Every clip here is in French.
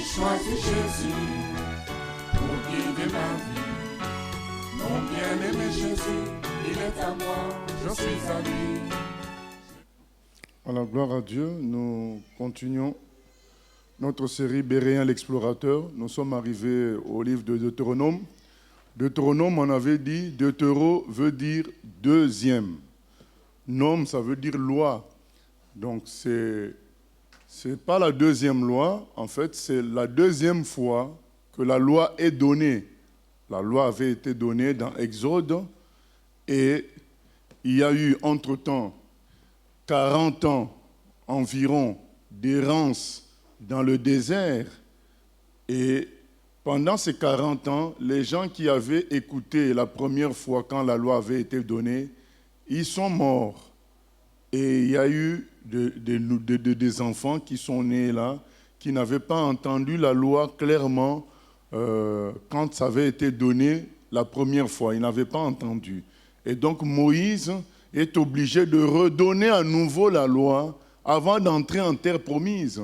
choisi Jésus pour guider ma vie. Mon bien-aimé Jésus, il est à moi, je suis à lui. Alors, gloire à Dieu, nous continuons notre série Béréen l'explorateur. Nous sommes arrivés au livre de Deutéronome. Deutéronome, on avait dit, Deutéro veut dire deuxième. Nome, ça veut dire loi. Donc, c'est pas la deuxième loi, en fait, c'est la deuxième fois que la loi est donnée. La loi avait été donnée dans Exode et il y a eu entre-temps 40 ans environ d'errance dans le désert. Et pendant ces 40 ans, les gens qui avaient écouté la première fois quand la loi avait été donnée, ils sont morts. Et il y a eu des enfants qui sont nés là, qui n'avaient pas entendu la loi clairement quand ça avait été donné la première fois. Ils n'avaient pas entendu. Et donc Moïse est obligé de redonner à nouveau la loi avant d'entrer en terre promise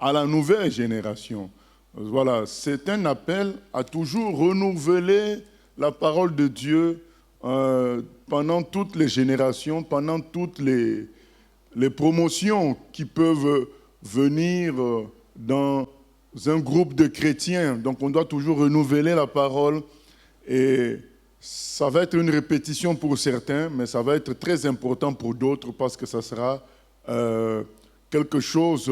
à la nouvelle génération. Voilà, c'est un appel à toujours renouveler la parole de Dieu pendant toutes les générations, pendant toutes les promotions qui peuvent venir dans un groupe de chrétiens. Donc on doit toujours renouveler la parole et ça va être une répétition pour certains, mais ça va être très important pour d'autres parce que ça sera quelque chose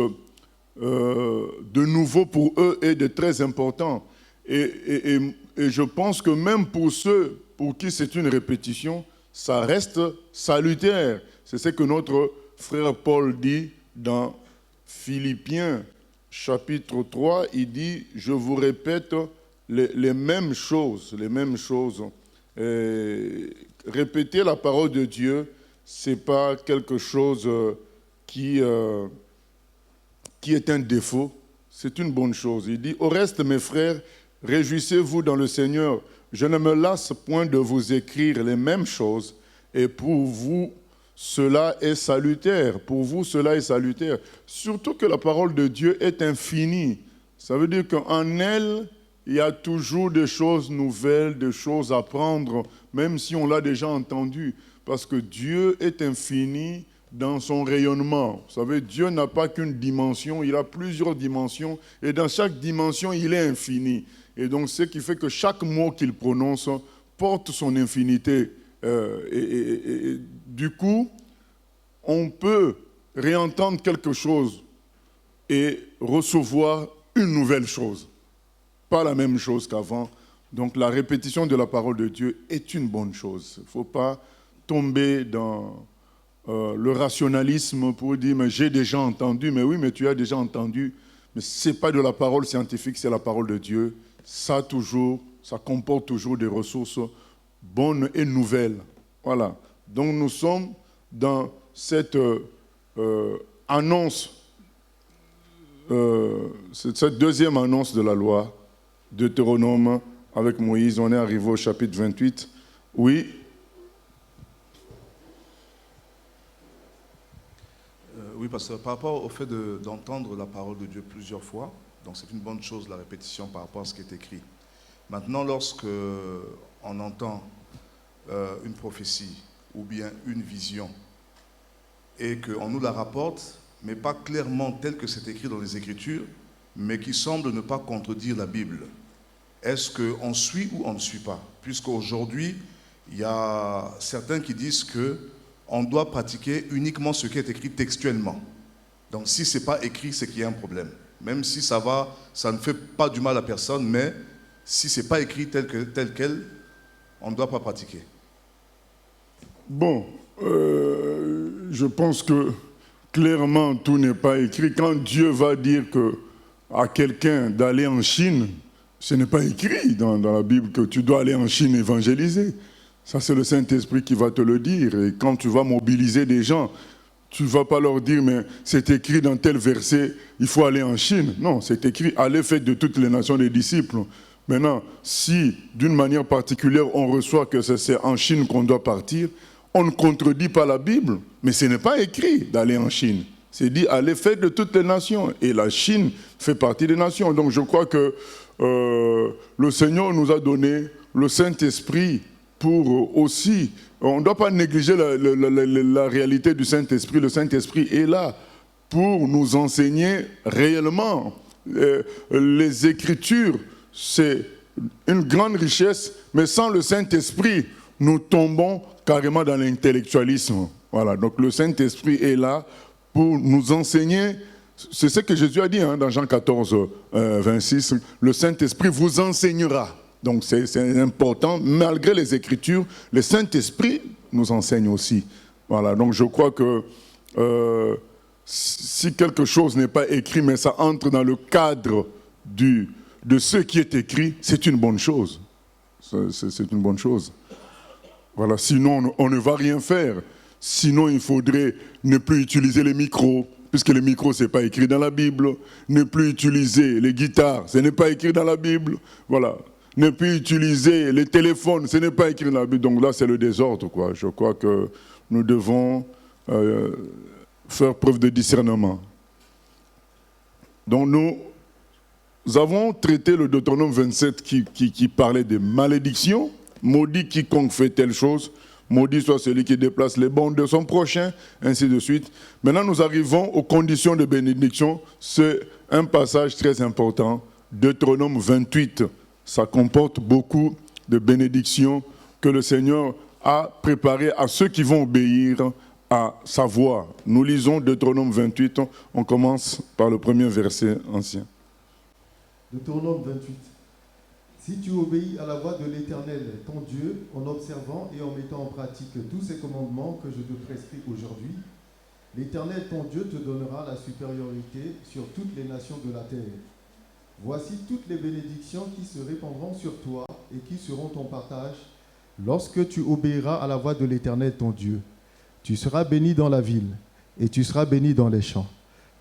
de nouveau pour eux et de très important. Et je pense que même pour ceux pour qui c'est une répétition, ça reste salutaire. C'est ce que notre frère Paul dit dans Philippiens chapitre 3. Il dit, je vous répète les mêmes choses, les mêmes choses. Répéter la parole de Dieu, ce n'est pas quelque chose qui est un défaut, c'est une bonne chose. Il dit, au reste, mes frères, réjouissez-vous dans le Seigneur. Je ne me lasse point de vous écrire les mêmes choses, et pour vous, cela est salutaire. Pour vous, cela est salutaire. Surtout que la parole de Dieu est infinie. Ça veut dire qu'en elle, il y a toujours des choses nouvelles, des choses à apprendre, même si on l'a déjà entendu. Parce que Dieu est infini dans son rayonnement. Vous savez, Dieu n'a pas qu'une dimension, il a plusieurs dimensions. Et dans chaque dimension, il est infini. Et donc, ce qui fait que chaque mot qu'il prononce porte son infinité. Et du coup, on peut réentendre quelque chose et recevoir une nouvelle chose. Pas la même chose qu'avant. Donc la répétition de la parole de Dieu est une bonne chose. Il ne faut pas tomber dans le rationalisme pour dire « mais j'ai déjà entendu ». Mais oui, mais tu as déjà entendu. Mais ce n'est pas de la parole scientifique, c'est la parole de Dieu. Ça comporte toujours des ressources bonnes et nouvelles. Voilà. Donc nous sommes dans cette annonce, cette deuxième annonce de la loi, Deutéronome avec Moïse. On est arrivé au chapitre 28. Oui. Oui, parce que par rapport au fait d'entendre la parole de Dieu plusieurs fois, donc c'est une bonne chose la répétition par rapport à ce qui est écrit. Maintenant, lorsque on entend une prophétie ou bien une vision et qu'on nous la rapporte, mais pas clairement telle que c'est écrit dans les Écritures, mais qui semble ne pas contredire la Bible, est-ce qu'on suit ou on ne suit pas? Puisqu'aujourd'hui, il y a certains qui disent qu'on doit pratiquer uniquement ce qui est écrit textuellement. Donc si ce n'est pas écrit, c'est qu'il y a un problème. Même si ça ne fait pas du mal à personne, mais si ce n'est pas écrit tel quel, on ne doit pas pratiquer. Bon, je pense que clairement tout n'est pas écrit. Quand Dieu va dire à quelqu'un d'aller en Chine, ce n'est pas écrit dans la Bible que tu dois aller en Chine évangéliser. Ça, c'est le Saint-Esprit qui va te le dire. Et quand tu vas mobiliser des gens, tu ne vas pas leur dire, mais c'est écrit dans tel verset, il faut aller en Chine. Non, c'est écrit, allez faire de toutes les nations des disciples. Maintenant, si d'une manière particulière, on reçoit que c'est en Chine qu'on doit partir, on ne contredit pas la Bible, mais ce n'est pas écrit d'aller en Chine. C'est dit, allez, faites de toutes les nations. Et la Chine fait partie des nations. Donc je crois que le Seigneur nous a donné le Saint-Esprit pour aussi... On ne doit pas négliger la réalité du Saint-Esprit. Le Saint-Esprit est là pour nous enseigner réellement. Les Écritures, c'est une grande richesse, mais sans le Saint-Esprit, nous tombons carrément dans l'intellectualisme. Voilà, donc le Saint-Esprit est là pour nous enseigner. C'est ce que Jésus a dit dans Jean 14, 26. Le Saint-Esprit vous enseignera. Donc c'est important, malgré les Écritures, le Saint-Esprit nous enseigne aussi. Voilà, donc je crois que si quelque chose n'est pas écrit, mais ça entre dans le cadre de ce qui est écrit, c'est une bonne chose. C'est une bonne chose. Voilà, sinon on ne va rien faire. Sinon il faudrait ne plus utiliser les micros, puisque les micros, ce n'est pas écrit dans la Bible. Ne plus utiliser les guitares, ce n'est pas écrit dans la Bible. Voilà. Ne plus utiliser les téléphones, ce n'est pas écrit dans la Bible. Donc là, c'est le désordre, quoi. Je crois que nous devons faire preuve de discernement. Donc nous avons traité le Deutéronome 27 qui parlait de malédiction. Maudit quiconque fait telle chose. Maudit soit celui qui déplace les bornes de son prochain, ainsi de suite. Maintenant, nous arrivons aux conditions de bénédiction. C'est un passage très important. Deutéronome 28. Ça comporte beaucoup de bénédictions que le Seigneur a préparées à ceux qui vont obéir à sa voix. Nous lisons Deutéronome 28, on commence par le premier verset ancien. Deutéronome 28. Si tu obéis à la voix de l'Éternel, ton Dieu, en observant et en mettant en pratique tous ces commandements que je te prescris aujourd'hui, l'Éternel, ton Dieu, te donnera la supériorité sur toutes les nations de la terre. Voici toutes les bénédictions qui se répandront sur toi et qui seront ton partage lorsque tu obéiras à la voix de l'Éternel ton Dieu. Tu seras béni dans la ville et tu seras béni dans les champs.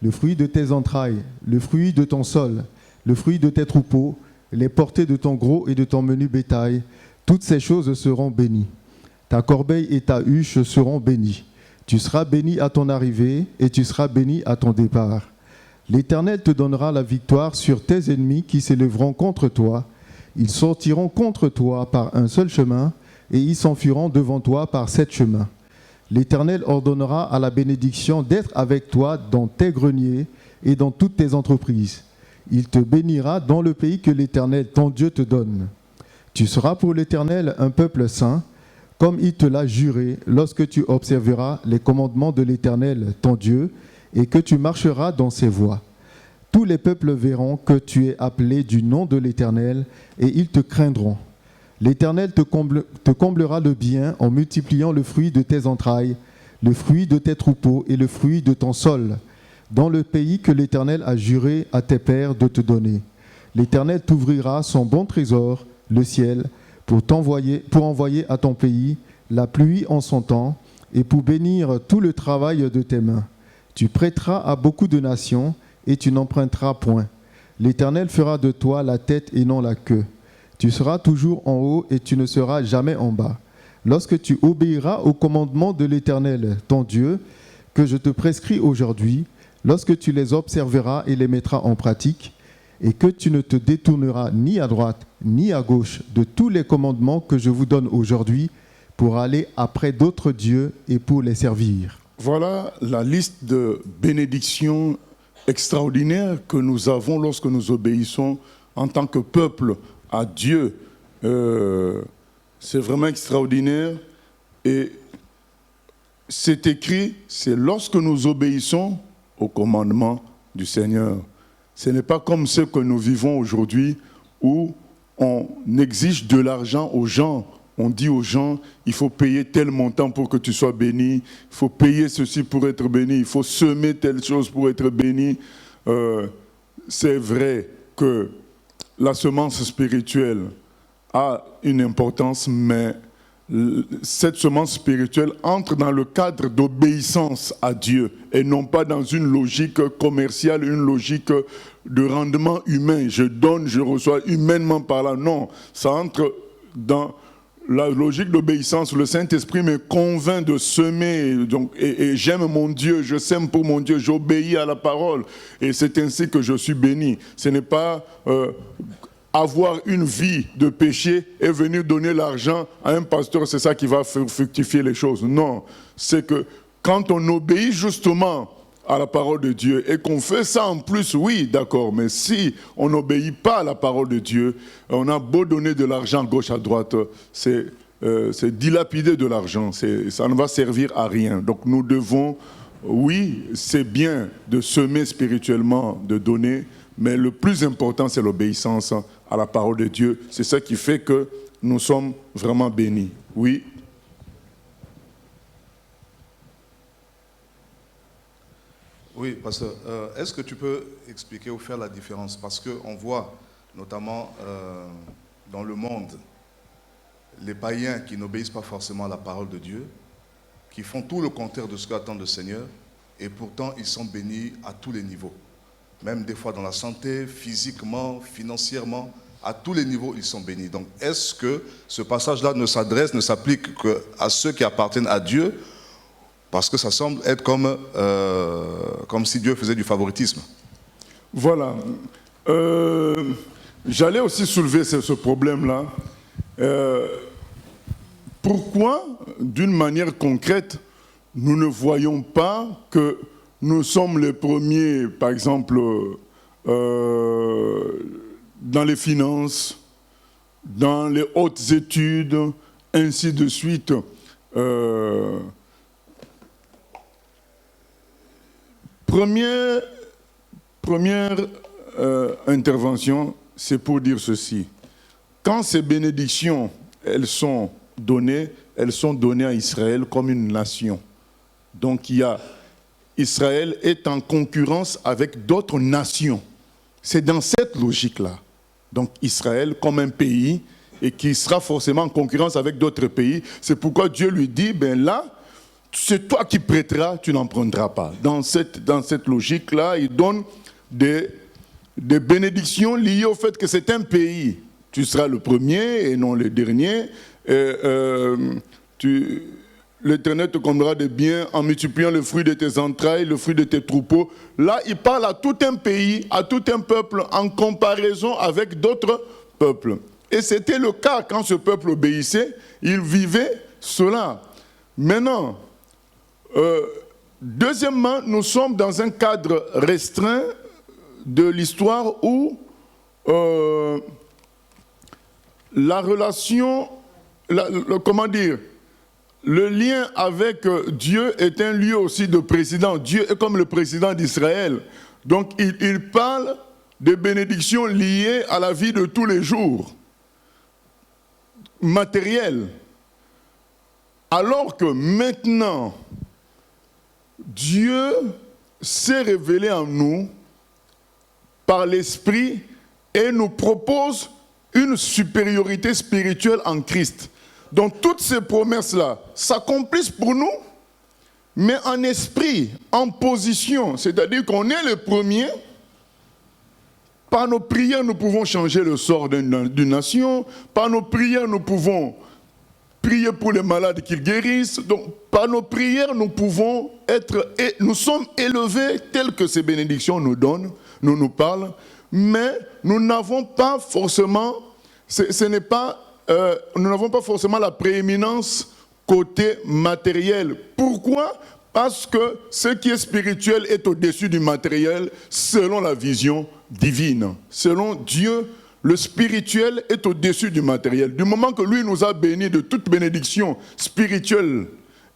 Le fruit de tes entrailles, le fruit de ton sol, le fruit de tes troupeaux, les portées de ton gros et de ton menu bétail, toutes ces choses seront bénies. Ta corbeille et ta huche seront bénies. Tu seras béni à ton arrivée et tu seras béni à ton départ. L'Éternel te donnera la victoire sur tes ennemis qui s'élèveront contre toi. Ils sortiront contre toi par un seul chemin et ils s'enfuiront devant toi par 7 chemins. L'Éternel ordonnera à la bénédiction d'être avec toi dans tes greniers et dans toutes tes entreprises. Il te bénira dans le pays que l'Éternel, ton Dieu, te donne. Tu seras pour l'Éternel un peuple saint, comme il te l'a juré lorsque tu observeras les commandements de l'Éternel, ton Dieu, et que tu marcheras dans ses voies. Tous les peuples verront que tu es appelé du nom de l'Éternel, et ils te craindront. L'Éternel te comblera le bien en multipliant le fruit de tes entrailles, le fruit de tes troupeaux et le fruit de ton sol, dans le pays que l'Éternel a juré à tes pères de te donner. L'Éternel t'ouvrira son bon trésor, le ciel, pour envoyer à ton pays la pluie en son temps, et pour bénir tout le travail de tes mains. Tu prêteras à beaucoup de nations, et tu n'emprunteras point. L'Éternel fera de toi la tête et non la queue. Tu seras toujours en haut, et tu ne seras jamais en bas. Lorsque tu obéiras aux commandements de l'Éternel, ton Dieu, que je te prescris aujourd'hui, lorsque tu les observeras et les mettras en pratique, et que tu ne te détourneras ni à droite ni à gauche de tous les commandements que je vous donne aujourd'hui pour aller après d'autres dieux et pour les servir. Voilà la liste de bénédictions extraordinaires que nous avons lorsque nous obéissons en tant que peuple à Dieu. C'est vraiment extraordinaire. Et c'est écrit, c'est lorsque nous obéissons au commandement du Seigneur. Ce n'est pas comme ce que nous vivons aujourd'hui où on exige de l'argent aux gens. On dit aux gens, il faut payer tel montant pour que tu sois béni, il faut payer ceci pour être béni, il faut semer telle chose pour être béni. C'est vrai que la semence spirituelle a une importance, mais cette semence spirituelle entre dans le cadre d'obéissance à Dieu et non pas dans une logique commerciale, une logique de rendement humain. Je donne, je reçois humainement parlant. Non, ça entre dans la logique d'obéissance, le Saint-Esprit me convainc de semer, donc, et j'aime mon Dieu, je sème pour mon Dieu, j'obéis à la parole, et c'est ainsi que je suis béni. Ce n'est pas avoir une vie de péché et venir donner l'argent à un pasteur, c'est ça qui va fructifier les choses. Non, c'est que quand on obéit justement à la parole de Dieu et qu'on fait ça en plus, oui, d'accord, mais si on n'obéit pas à la parole de Dieu, on a beau donner de l'argent gauche à droite, c'est dilapider de l'argent, ça ne va servir à rien. Donc nous devons, oui, c'est bien de semer spirituellement, de donner, mais le plus important c'est l'obéissance à la parole de Dieu. C'est ça qui fait que nous sommes vraiment bénis. Oui. Oui, pasteur, est-ce que tu peux expliquer ou faire la différence? Parce qu'on voit notamment dans le monde les païens qui n'obéissent pas forcément à la parole de Dieu, qui font tout le contraire de ce qu'attend le Seigneur, et pourtant ils sont bénis à tous les niveaux. Même des fois dans la santé, physiquement, financièrement, à tous les niveaux ils sont bénis. Donc est-ce que ce passage-là ne s'applique qu'à ceux qui appartiennent à Dieu? Parce que ça semble être comme si Dieu faisait du favoritisme. Voilà. J'allais aussi soulever ce problème-là. Pourquoi, d'une manière concrète, nous ne voyons pas que nous sommes les premiers, par exemple, dans les finances, dans les hautes études, ainsi de suite. Première intervention, c'est pour dire ceci. Quand ces bénédictions, elles sont données à Israël comme une nation. Donc Israël est en concurrence avec d'autres nations. C'est dans cette logique-là. Donc Israël comme un pays et qui sera forcément en concurrence avec d'autres pays. C'est pourquoi Dieu lui dit, ben là, c'est toi qui prêteras, tu n'en prendras pas. Dans cette logique-là, il donne des bénédictions liées au fait que c'est un pays. Tu seras le premier et non le dernier. L'Éternel te comblera de biens en multipliant le fruit de tes entrailles, le fruit de tes troupeaux. Là, il parle à tout un pays, à tout un peuple, en comparaison avec d'autres peuples. Et c'était le cas quand ce peuple obéissait, il vivait cela. Maintenant, deuxièmement, nous sommes dans un cadre restreint de l'histoire où la relation, comment dire, le lien avec Dieu est un lieu aussi de président. Dieu est comme le président d'Israël. Donc il parle de bénédictions liées à la vie de tous les jours, matérielles. Alors que maintenant, Dieu s'est révélé en nous par l'Esprit et nous propose une supériorité spirituelle en Christ. Donc toutes ces promesses-là s'accomplissent pour nous, mais en esprit, en position. C'est-à-dire qu'on est les premiers. Par nos prières, nous pouvons changer le sort d'une nation. Par nos prières, nous pouvons prier pour les malades qu'ils guérissent. Donc, par nos prières, nous pouvons nous sommes élevés tels que ces bénédictions nous donnent, nous parlent, mais nous n'avons pas forcément, nous n'avons pas forcément la prééminence côté matériel. Pourquoi? Parce que ce qui est spirituel est au-dessus du matériel selon la vision divine. Selon Dieu, le spirituel est au-dessus du matériel. Du moment que lui nous a bénis de toute bénédiction spirituelle,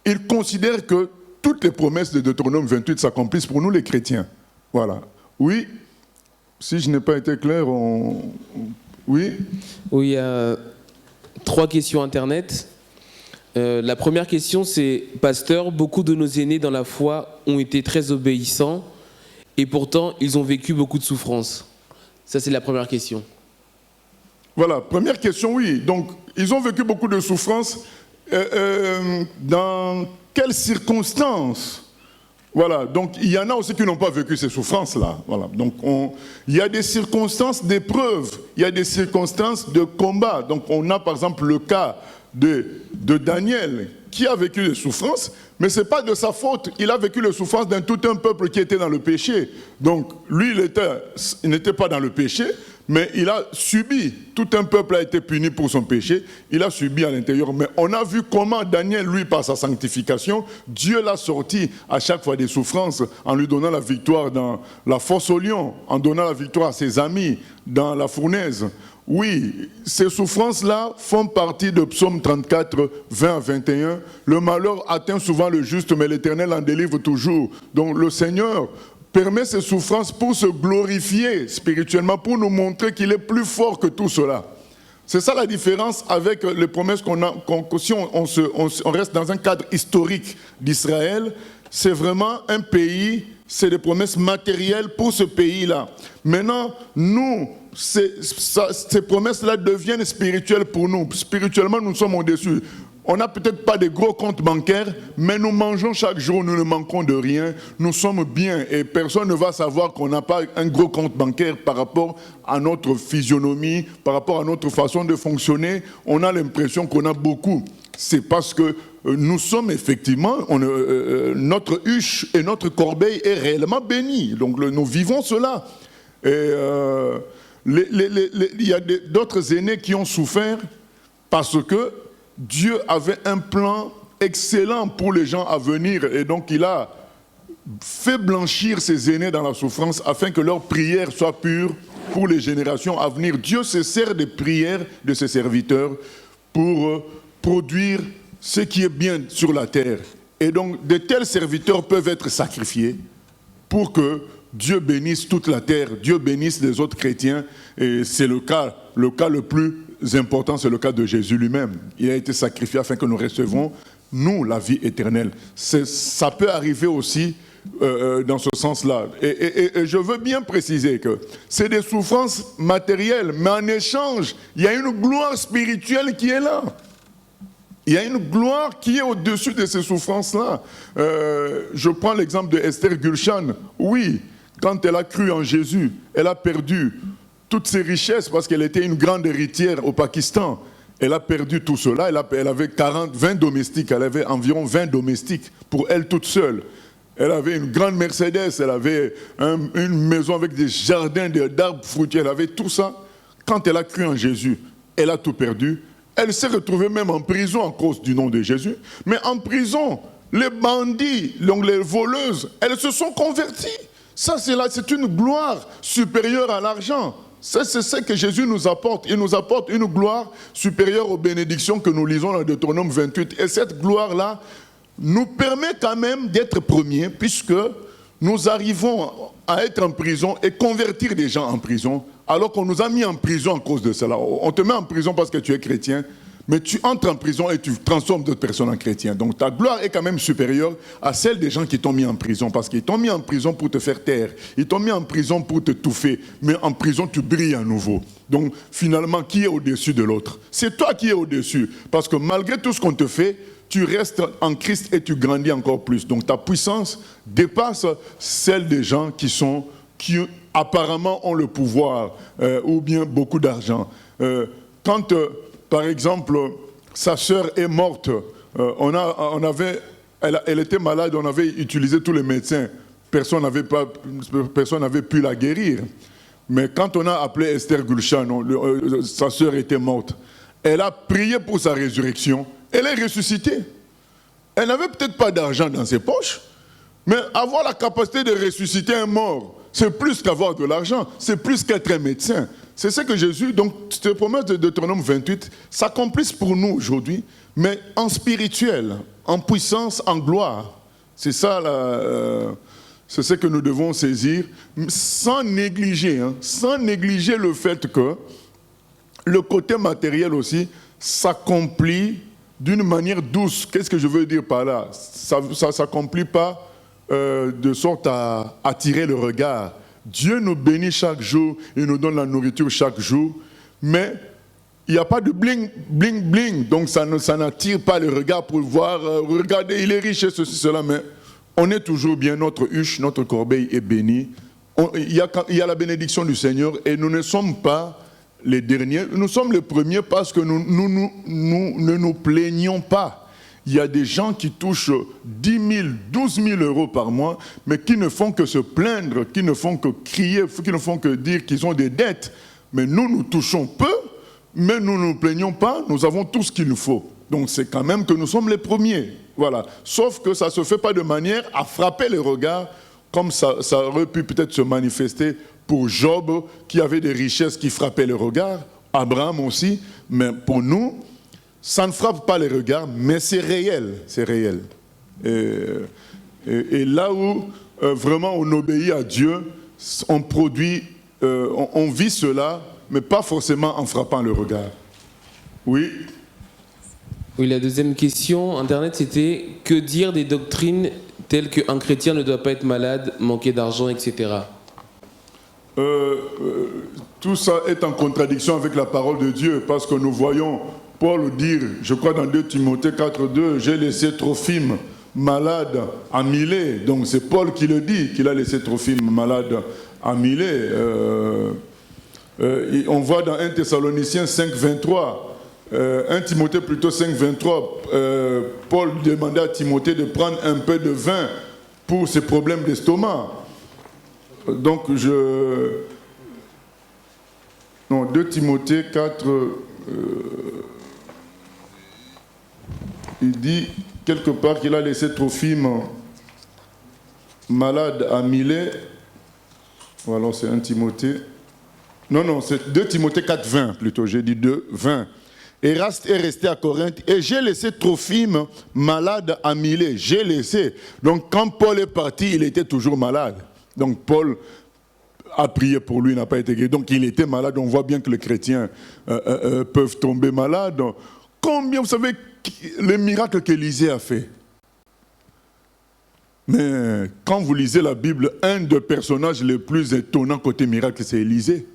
il considère que toutes les promesses de Deutéronome 28 s'accomplissent pour nous les chrétiens. Voilà. Oui, si je n'ai pas été clair, oui. Oui, 3 questions Internet. La première question, c'est, pasteur, beaucoup de nos aînés dans la foi ont été très obéissants et pourtant, ils ont vécu beaucoup de souffrances. Ça, c'est la première question. Voilà, première question, oui. Donc, ils ont vécu beaucoup de souffrances. Dans quelles circonstances? Voilà, donc il y en a aussi qui n'ont pas vécu ces souffrances-là. Voilà, donc il y a des circonstances d'épreuve, il y a des circonstances de combat. Donc on a par exemple le cas de Daniel, qui a vécu les souffrances, mais ce n'est pas de sa faute. Il a vécu les souffrances d'un tout un peuple qui était dans le péché. Donc, lui, il n'était pas dans le péché, mais il a subi. Tout un peuple a été puni pour son péché. Il a subi à l'intérieur. Mais on a vu comment Daniel, lui, par sa sanctification, Dieu l'a sorti à chaque fois des souffrances en lui donnant la victoire dans la fosse au lion, en donnant la victoire à ses amis dans la fournaise. Oui, ces souffrances-là font partie de Psaume 34, 20 à 21. Le malheur atteint souvent le juste, mais l'Éternel en délivre toujours. Donc le Seigneur permet ces souffrances pour se glorifier spirituellement, pour nous montrer qu'il est plus fort que tout cela. C'est ça la différence avec les promesses qu'on a. Si on reste dans un cadre historique d'Israël, c'est vraiment un pays, c'est des promesses matérielles pour ce pays-là. Maintenant, nous, ces promesses-là deviennent spirituelles pour nous. Spirituellement, nous sommes au-dessus. On n'a peut-être pas de gros comptes bancaires, mais nous mangeons chaque jour, nous ne manquons de rien. Nous sommes bien et personne ne va savoir qu'on n'a pas un gros compte bancaire par rapport à notre physionomie, par rapport à notre façon de fonctionner. On a l'impression qu'on a beaucoup. C'est parce que nous sommes effectivement, notre huche et notre corbeille est réellement bénie. Donc nous vivons cela. Et il y a d'autres aînés qui ont souffert parce que Dieu avait un plan excellent pour les gens à venir. Et donc il a fait blanchir ces aînés dans la souffrance afin que leurs prières soient pures pour les générations à venir. Dieu se sert des prières de ses serviteurs pour produire ce qui est bien sur la terre. Et donc de tels serviteurs peuvent être sacrifiés pour que Dieu bénisse toute la terre, Dieu bénisse les autres chrétiens. Et c'est le cas le plus important, c'est le cas de Jésus lui-même. Il a été sacrifié afin que nous recevions, nous, la vie éternelle. Ça peut arriver aussi dans ce sens-là. Et je veux bien préciser que c'est des souffrances matérielles, mais en échange, il y a une gloire spirituelle qui est là. Il y a une gloire qui est au-dessus de ces souffrances-là. Je prends l'exemple de Esther Gulshan. Oui, quand elle a cru en Jésus, elle a perdu toutes ses richesses parce qu'elle était une grande héritière au Pakistan. Elle a perdu tout cela. Elle avait 20 domestiques. Elle avait environ 20 domestiques pour elle toute seule. Elle avait une grande Mercedes. Elle avait une maison avec des jardins d'arbres fruitiers. Elle avait tout ça. Quand elle a cru en Jésus, elle a tout perdu. Elle s'est retrouvée même en prison à cause du nom de Jésus. Mais en prison, les bandits, donc les voleuses, elles se sont converties. Ça, c'est une gloire supérieure à l'argent. C'est ce que Jésus nous apporte. Il nous apporte une gloire supérieure aux bénédictions que nous lisons dans Deutéronome 28. Et cette gloire-là nous permet quand même d'être premiers, puisque nous arrivons à être en prison et convertir des gens en prison, alors qu'on nous a mis en prison à cause de cela. On te met en prison parce que tu es chrétien, mais tu entres en prison et tu transformes d'autres personnes en chrétiens. Donc ta gloire est quand même supérieure à celle des gens qui t'ont mis en prison, parce qu'ils t'ont mis en prison pour te faire taire, ils t'ont mis en prison pour te touffer, mais en prison tu brilles à nouveau. Donc finalement, qui est au-dessus de l'autre? C'est toi qui es au-dessus, parce que malgré tout ce qu'on te fait, tu restes en Christ et tu grandis encore plus. Donc ta puissance dépasse celle des gens qui apparemment ont le pouvoir ou bien beaucoup d'argent. Quand par exemple sa sœur est morte, elle était malade, on avait utilisé tous les médecins, personne n'avait pu la guérir. Mais quand on a appelé Esther Gulshan, sa sœur était morte, elle a prié pour sa résurrection. Elle est ressuscitée. Elle n'avait peut-être pas d'argent dans ses poches, mais avoir la capacité de ressusciter un mort, c'est plus qu'avoir de l'argent, c'est plus qu'être un médecin. C'est ce que Jésus, donc, cette promesse de Deutéronome 28, s'accomplisse pour nous aujourd'hui, mais en spirituel, en puissance, en gloire. C'est ça, c'est ce que nous devons saisir, sans négliger le fait que le côté matériel aussi s'accomplit d'une manière douce. Qu'est-ce que je veux dire par là? Ça ne s'accomplit pas de sorte à attirer le regard. Dieu nous bénit chaque jour, il nous donne la nourriture chaque jour, mais il n'y a pas de bling, bling, bling. Donc ça n'attire pas le regard pour voir, regardez, il est riche et ceci, cela, mais on est toujours bien, notre huche, notre corbeille est bénie. Il y a la bénédiction du Seigneur et nous ne sommes pas les derniers. Nous sommes les premiers parce que nous ne nous plaignons pas. Il y a des gens qui touchent 10 000, 12 000 euros par mois, mais qui ne font que se plaindre, qui ne font que crier, qui ne font que dire qu'ils ont des dettes. Mais nous touchons peu, mais nous ne nous plaignons pas, nous avons tout ce qu'il nous faut. Donc c'est quand même que nous sommes les premiers. Voilà. Sauf que ça ne se fait pas de manière à frapper les regards, comme ça aurait pu peut-être se manifester pour Job, qui avait des richesses qui frappaient les regards, Abraham aussi, mais pour nous, ça ne frappe pas les regards, mais c'est réel, c'est réel. Et là où vraiment on obéit à Dieu, on produit, on vit cela, mais pas forcément en frappant le regard. Oui. Oui, la deuxième question, Internet, c'était que dire des doctrines telles qu'un chrétien ne doit pas être malade, manquer d'argent, etc. Tout ça est en contradiction avec la parole de Dieu, parce que nous voyons Paul dire, je crois dans 2 Timothée 4,2, j'ai laissé Trophime malade à Milet. Donc c'est Paul qui le dit, qu'il a laissé Trophime malade à Milet. On voit dans 1 Thessaloniciens 5,23, 1 Timothée plutôt 5,23, Paul demandait à Timothée de prendre un peu de vin pour ses problèmes d'estomac. Donc 2 Timothée 4, il dit quelque part qu'il a laissé Trophime malade à Milet. Ou alors c'est 1 Timothée. Non, c'est 2 Timothée 4, 20 plutôt, j'ai dit 2, 20. Eraste est resté à Corinthe et j'ai laissé Trophime malade à Milet. J'ai laissé. Donc quand Paul est parti, il était toujours malade. Donc Paul a prié pour lui, n'a pas été guéri. Donc il était malade. On voit bien que les chrétiens peuvent tomber malades. Combien, vous savez, les miracles qu'Élisée a fait. Mais quand vous lisez la Bible, un des personnages les plus étonnants côté miracle, c'est Élisée.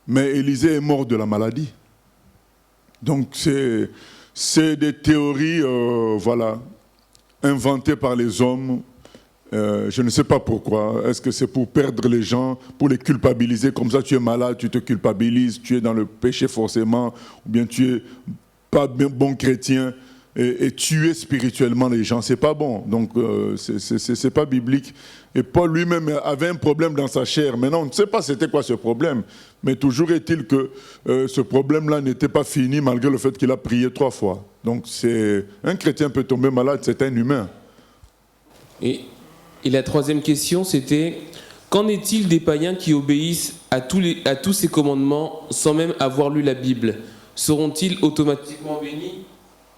Mais Élisée est mort de la maladie. Donc c'est des théories inventées par les hommes. Je ne sais pas pourquoi. Est-ce que c'est pour perdre les gens, pour les culpabiliser? Comme ça, tu es malade, tu te culpabilises, tu es dans le péché forcément, ou bien tu es pas bon chrétien et tuer spirituellement les gens, c'est pas bon. Donc c'est pas biblique. Et Paul lui-même avait un problème dans sa chair. Maintenant, on ne sait pas c'était quoi ce problème, mais toujours est-il que ce problème-là n'était pas fini malgré le fait qu'il a prié 3 fois. Donc un chrétien peut tomber malade, c'est un humain. Et la troisième question, c'était qu'en est-il des païens qui obéissent à tous ces commandements sans même avoir lu la Bible? Seront-ils automatiquement bénis,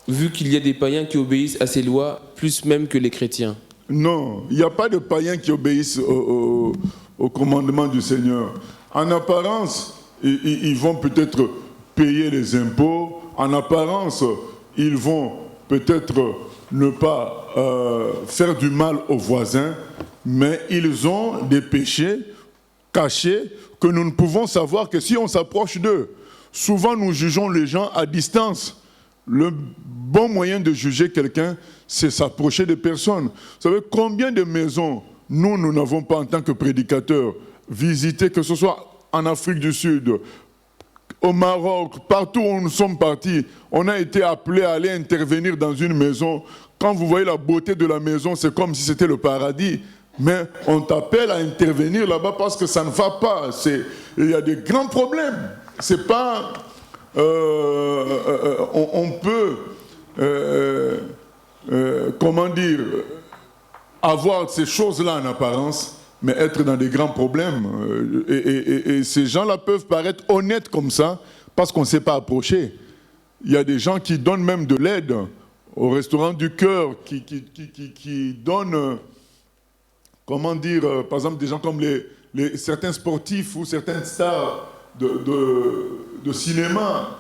vu qu'il y a des païens qui obéissent à ces lois, plus même que les chrétiens? Non, il n'y a pas de païens qui obéissent au commandement du Seigneur. En apparence, ils vont peut-être payer les impôts. En apparence, ils vont peut-être ne pas faire du mal aux voisins, mais ils ont des péchés cachés que nous ne pouvons savoir que si on s'approche d'eux. Souvent, nous jugeons les gens à distance. Le bon moyen de juger quelqu'un, c'est s'approcher des personnes. Vous savez combien de maisons nous n'avons pas en tant que prédicateurs visité, que ce soit en Afrique du Sud, au Maroc, partout où nous sommes partis, on a été appelés à aller intervenir dans une maison. Quand vous voyez la beauté de la maison, c'est comme si c'était le paradis. Mais on t'appelle à intervenir là-bas parce que ça ne va pas. Il y a des grands problèmes. C'est pas... on peut... comment dire, avoir ces choses-là en apparence, mais être dans des grands problèmes. Et ces gens-là peuvent paraître honnêtes comme ça, parce qu'on ne s'est pas approché. Il y a des gens qui donnent même de l'aide au restaurant du cœur, qui donnent, comment dire, par exemple, des gens comme certains sportifs ou certaines stars de cinéma,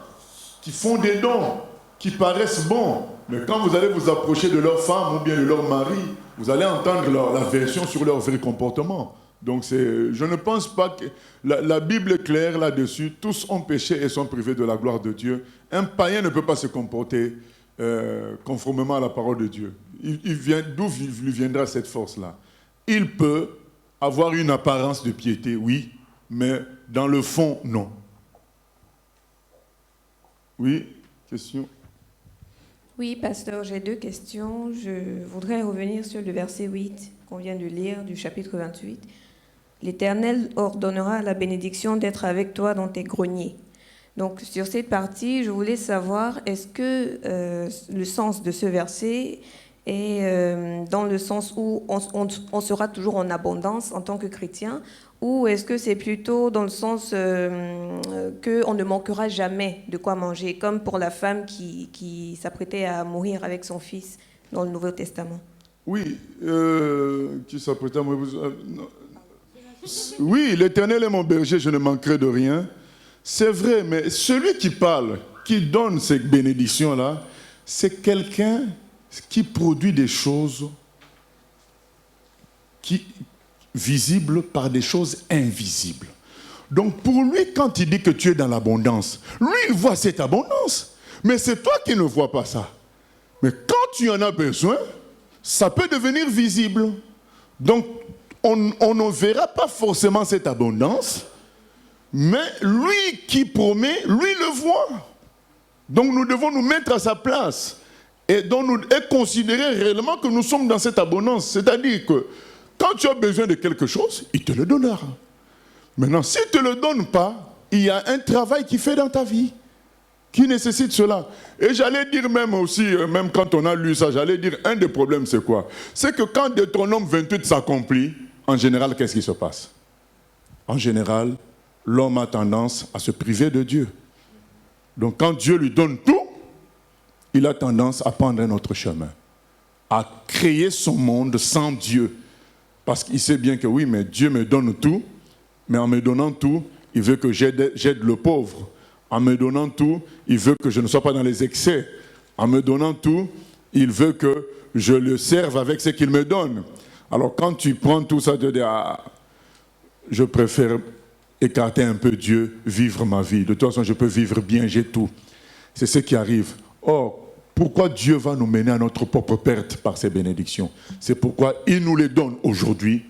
qui font des dons, qui paraissent bons. Mais quand vous allez vous approcher de leur femme ou bien de leur mari, vous allez entendre la version sur leur vrai comportement. Donc je ne pense pas que... La Bible est claire là-dessus. Tous ont péché et sont privés de la gloire de Dieu. Un païen ne peut pas se comporter conformément à la parole de Dieu. D'où lui viendra cette force-là? Il peut avoir une apparence de piété, oui, mais dans le fond, non. Oui, question. Oui, pasteur, j'ai 2 questions. Je voudrais revenir sur le verset 8 qu'on vient de lire du chapitre 28. L'Éternel ordonnera la bénédiction d'être avec toi dans tes greniers. Donc, sur cette partie, je voulais savoir, est-ce que le sens de ce verset est dans le sens où on sera toujours en abondance en tant que chrétien, ou est-ce que c'est plutôt dans le sens qu'on ne manquera jamais de quoi manger, comme pour la femme qui s'apprêtait à mourir avec son fils dans le Nouveau Testament? Oui, qui s'apprêtait à mourir. Oui, l'Éternel est mon berger, je ne manquerai de rien. C'est vrai, mais celui qui parle, qui donne ces bénédictions-là, c'est quelqu'un qui produit des choses visibles par des choses invisibles. Donc pour lui, quand il dit que tu es dans l'abondance, lui, il voit cette abondance. Mais c'est toi qui ne vois pas ça. Mais quand tu en as besoin, ça peut devenir visible. Donc on ne verra pas forcément cette abondance, mais lui qui promet, lui le voit. Donc nous devons nous mettre à sa place et considérer réellement que nous sommes dans cette abondance. C'est-à-dire que quand tu as besoin de quelque chose, il te le donnera. Maintenant, s'il ne te le donne pas, il y a un travail qui fait dans ta vie, qui nécessite cela. Et j'allais dire même aussi, même quand on a lu ça, j'allais dire un des problèmes c'est quoi? C'est que quand Deutéronome 28 s'accomplit, en général, qu'est-ce qui se passe? En général, l'homme a tendance à se priver de Dieu. Donc quand Dieu lui donne tout, il a tendance à prendre un autre chemin, à créer son monde sans Dieu. Parce qu'il sait bien que oui, mais Dieu me donne tout, mais en me donnant tout, il veut que j'aide le pauvre. En me donnant tout, il veut que je ne sois pas dans les excès. En me donnant tout, il veut que je le serve avec ce qu'il me donne. Alors quand tu prends tout ça, tu dis, je préfère écarter un peu Dieu, vivre ma vie. De toute façon, je peux vivre bien, j'ai tout. C'est ce qui arrive. Or, pourquoi Dieu va nous mener à notre propre perte par ses bénédictions? C'est pourquoi il nous les donne aujourd'hui,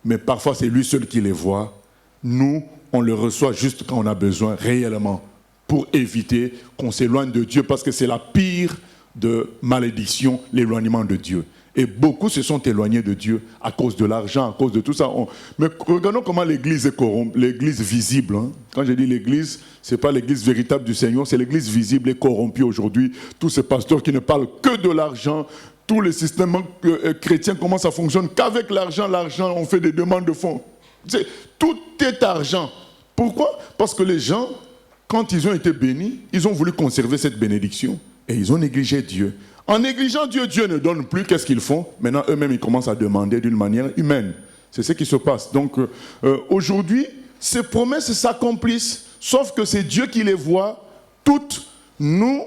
mais parfois c'est lui seul qui les voit. Nous, on le reçoit juste quand on a besoin réellement, pour éviter qu'on s'éloigne de Dieu, parce que c'est la pire de malédiction, l'éloignement de Dieu. Et beaucoup se sont éloignés de Dieu à cause de l'argent, à cause de tout ça. Mais regardons comment l'Église est corrompue, l'Église visible. Hein. Quand je dis l'Église, ce n'est pas l'Église véritable du Seigneur, c'est l'Église visible et corrompue aujourd'hui. Tous ces pasteurs qui ne parlent que de l'argent, tous les systèmes chrétiens, comment ça fonctionne? Qu'avec l'argent, on fait des demandes de fonds. Tout est argent. Pourquoi? Parce que les gens, quand ils ont été bénis, ils ont voulu conserver cette bénédiction et ils ont négligé Dieu. En négligeant Dieu, Dieu ne donne plus. Qu'est-ce qu'ils font? Maintenant, eux-mêmes, ils commencent à demander d'une manière humaine. C'est ce qui se passe. Donc, aujourd'hui, ces promesses s'accomplissent. Sauf que c'est Dieu qui les voit toutes. Nous,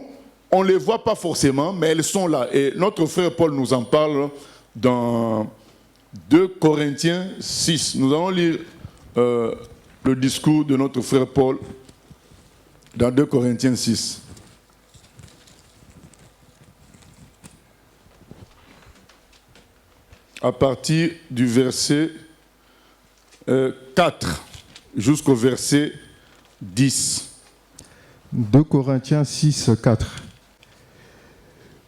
on ne les voit pas forcément, mais elles sont là. Et notre frère Paul nous en parle dans 2 Corinthiens 6. Nous allons lire le discours de notre frère Paul dans 2 Corinthiens 6. À partir du verset 4 jusqu'au verset 10. 2 Corinthiens 6, 4.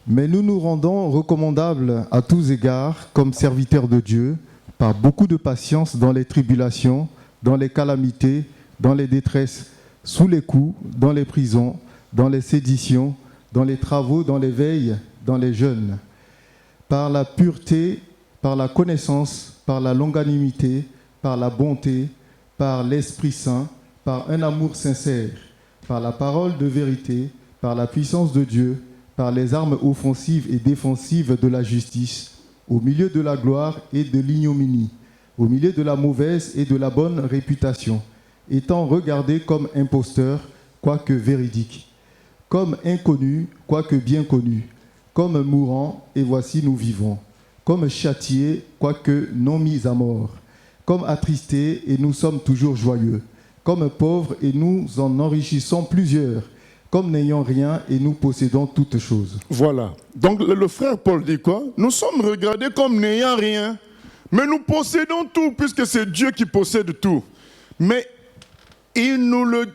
Mais nous nous rendons recommandables à tous égards comme serviteurs de Dieu, par beaucoup de patience dans les tribulations, dans les calamités, dans les détresses, sous les coups, dans les prisons, dans les séditions, dans les travaux, dans les veilles, dans les jeûnes, par la pureté, par la connaissance, par la longanimité, par la bonté, par l'Esprit Saint, par un amour sincère, par la parole de vérité, par la puissance de Dieu, par les armes offensives et défensives de la justice, au milieu de la gloire et de l'ignominie, au milieu de la mauvaise et de la bonne réputation, étant regardés comme imposteurs, quoique véridiques, comme inconnus, quoique bien connus, comme mourants, et voici nous vivons, comme châtiés, quoique non mis à mort, comme attristés, et nous sommes toujours joyeux, comme pauvres, et nous en enrichissons plusieurs, comme n'ayant rien, et nous possédons toutes choses. Voilà. Donc le frère Paul dit quoi? Nous sommes regardés comme n'ayant rien, mais nous possédons tout, puisque c'est Dieu qui possède tout. Mais il nous le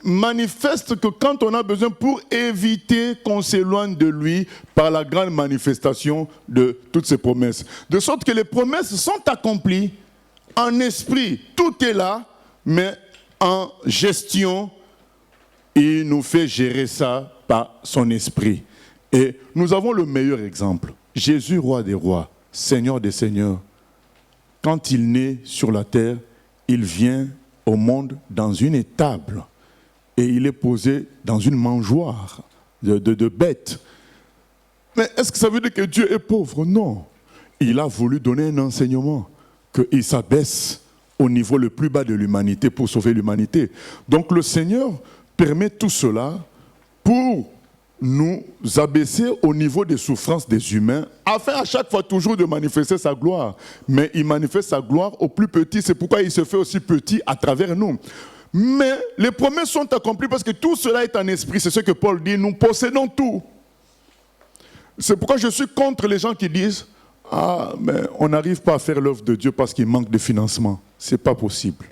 manifeste que quand on a besoin pour éviter qu'on s'éloigne de lui par la grande manifestation de toutes ces promesses. De sorte que les promesses sont accomplies en esprit. Tout est là, mais en gestion, il nous fait gérer ça par son esprit. Et nous avons le meilleur exemple. Jésus, roi des rois, Seigneur des seigneurs, quand il naît sur la terre, il vient au monde dans une étable. Et il est posé dans une mangeoire de bêtes. Mais est-ce que ça veut dire que Dieu est pauvre? Non. Il a voulu donner un enseignement, qu'il s'abaisse au niveau le plus bas de l'humanité pour sauver l'humanité. Donc le Seigneur permet tout cela pour nous abaisser au niveau des souffrances des humains, afin à chaque fois toujours de manifester sa gloire. Mais il manifeste sa gloire au plus petit, c'est pourquoi il se fait aussi petit à travers nous. Mais les promesses sont accomplies parce que tout cela est en esprit. C'est ce que Paul dit, nous possédons tout. C'est pourquoi je suis contre les gens qui disent « Ah, mais on n'arrive pas à faire l'œuvre de Dieu parce qu'il manque de financement. » Ce n'est pas possible.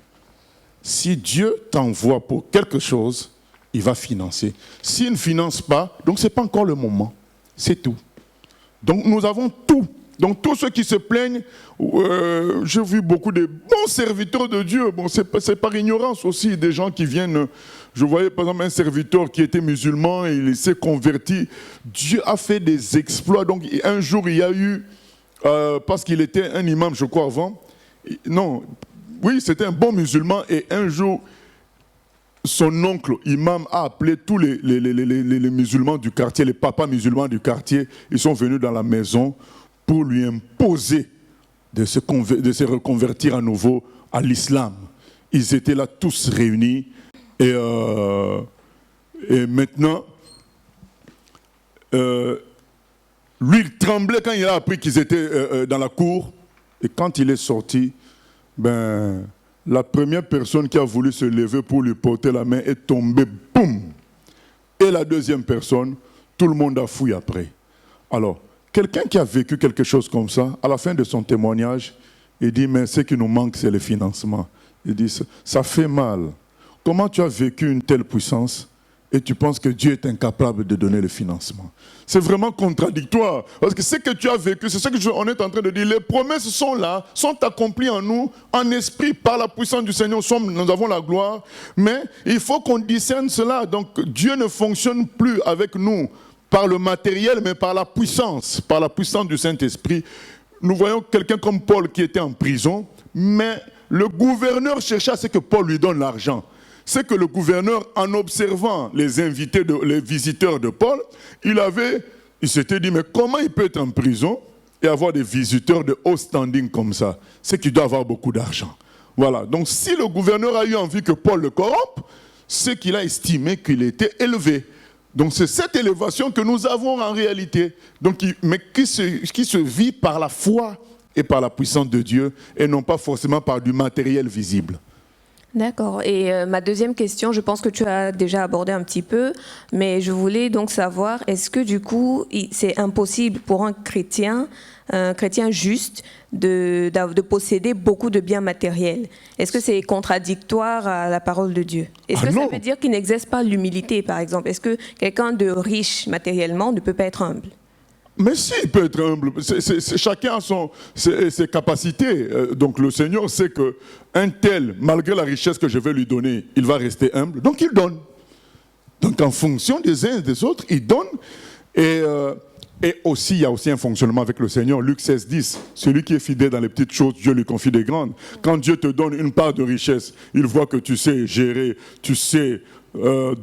Si Dieu t'envoie pour quelque chose, il va financer. S'il ne finance pas, donc ce n'est pas encore le moment. C'est tout. Donc nous avons tout. Donc tous ceux qui se plaignent, j'ai vu beaucoup de bons serviteurs de Dieu. Bon, c'est par ignorance aussi, des gens qui viennent. Je voyais par exemple un serviteur qui était musulman, et il s'est converti. Dieu a fait des exploits. Donc un jour il y a eu, parce qu'il était un imam je crois avant, non, oui c'était un bon musulman, et un jour son oncle imam a appelé tous les musulmans du quartier, les papas musulmans du quartier, ils sont venus dans la maison pour lui imposer de se reconvertir à nouveau à l'islam. Ils étaient là tous réunis et maintenant, lui il tremblait quand il a appris qu'ils étaient dans la cour, et quand il est sorti, la première personne qui a voulu se lever pour lui porter la main est tombée, boum! Et la deuxième personne, tout le monde a fouillé après. Alors, quelqu'un qui a vécu quelque chose comme ça, à la fin de son témoignage, il dit, mais ce qui nous manque, c'est le financement. Il dit, ça fait mal. Comment tu as vécu une telle puissance et tu penses que Dieu est incapable de donner le financement? C'est vraiment contradictoire. Parce que ce que tu as vécu, c'est ce qu'on est en train de dire. Les promesses sont là, sont accomplies en nous, en esprit, par la puissance du Seigneur. Nous avons la gloire. Mais il faut qu'on discerne cela. Donc Dieu ne fonctionne plus avec nous par le matériel, mais par la puissance du Saint-Esprit. Nous voyons quelqu'un comme Paul qui était en prison, mais le gouverneur cherchait à ce que Paul lui donne l'argent. C'est que le gouverneur, en observant les visiteurs de Paul, il s'était dit, mais comment il peut être en prison et avoir des visiteurs de haut standing comme ça? C'est qu'il doit avoir beaucoup d'argent. Voilà, donc si le gouverneur a eu envie que Paul le corrompe, c'est qu'il a estimé qu'il était élevé. Donc c'est cette élévation que nous avons en réalité, donc, mais qui se vit par la foi et par la puissance de Dieu, et non pas forcément par du matériel visible. D'accord. Et ma deuxième question, je pense que tu as déjà abordé un petit peu, mais je voulais donc savoir, est-ce que du coup, c'est impossible pour un chrétien juste, de posséder beaucoup de biens matériels? Est-ce que c'est contradictoire à la parole de Dieu? Est-ce que ça veut dire qu'il n'exerce pas l'humilité, par exemple? Est-ce que quelqu'un de riche matériellement ne peut pas être humble? Mais si, il peut être humble. Chacun a ses capacités. Donc le Seigneur sait qu'un tel, malgré la richesse que je vais lui donner, il va rester humble. Donc il donne. Donc en fonction des uns et des autres, il donne. Et aussi, il y a aussi un fonctionnement avec le Seigneur. Luc 16, 10. Celui qui est fidèle dans les petites choses, Dieu lui confie des grandes. Quand Dieu te donne une part de richesse, il voit que tu sais gérer, tu sais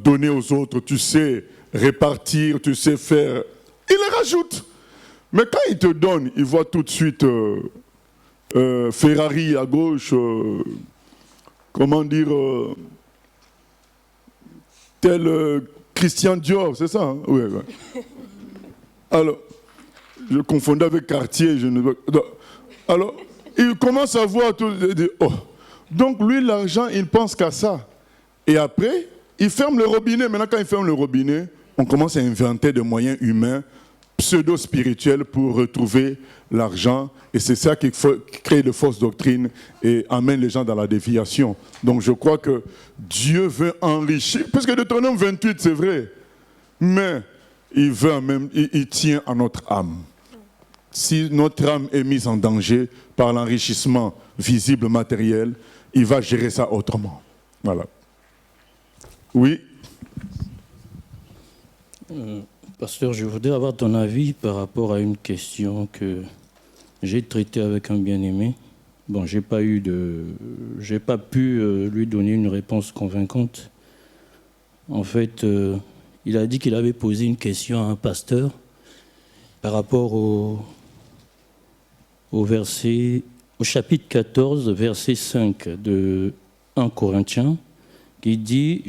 donner aux autres, tu sais répartir, tu sais faire... Il les rajoute. Mais quand il te donne, il voit tout de suite Ferrari à gauche, tel Christian Dior, c'est ça hein? Oui. Alors, je confondais avec Cartier. Alors, il commence à voir tout. Oh. Donc lui, l'argent, il pense qu'à ça. Et après, il ferme le robinet. Maintenant, quand il ferme le robinet, on commence à inventer des moyens humains pseudo-spirituel pour retrouver l'argent. Et c'est ça qui crée de fausses doctrines et amène les gens dans la déviation. Donc je crois que Dieu veut enrichir, parce que Deutéronome 28, c'est vrai, mais il veut même, il tient à notre âme. Si notre âme est mise en danger par l'enrichissement visible, matériel, il va gérer ça autrement. Voilà. Oui. Pasteur, je voudrais avoir ton avis par rapport à une question que j'ai traitée avec un bien-aimé. Bon, j'ai pas pu lui donner une réponse convaincante. En fait, il a dit qu'il avait posé une question à un pasteur par rapport au chapitre 14, verset 5 de 1 Corinthiens, qui dit,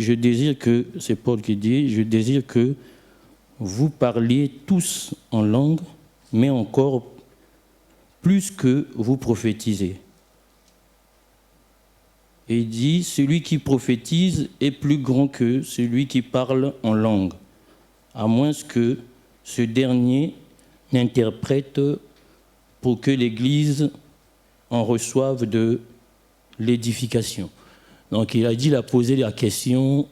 c'est Paul qui dit, je désire que vous parliez tous en langue, mais encore plus que vous prophétisez. Et il dit, celui qui prophétise est plus grand que celui qui parle en langue, à moins que ce dernier n'interprète pour que l'Église en reçoive de l'édification. Donc il a posé la question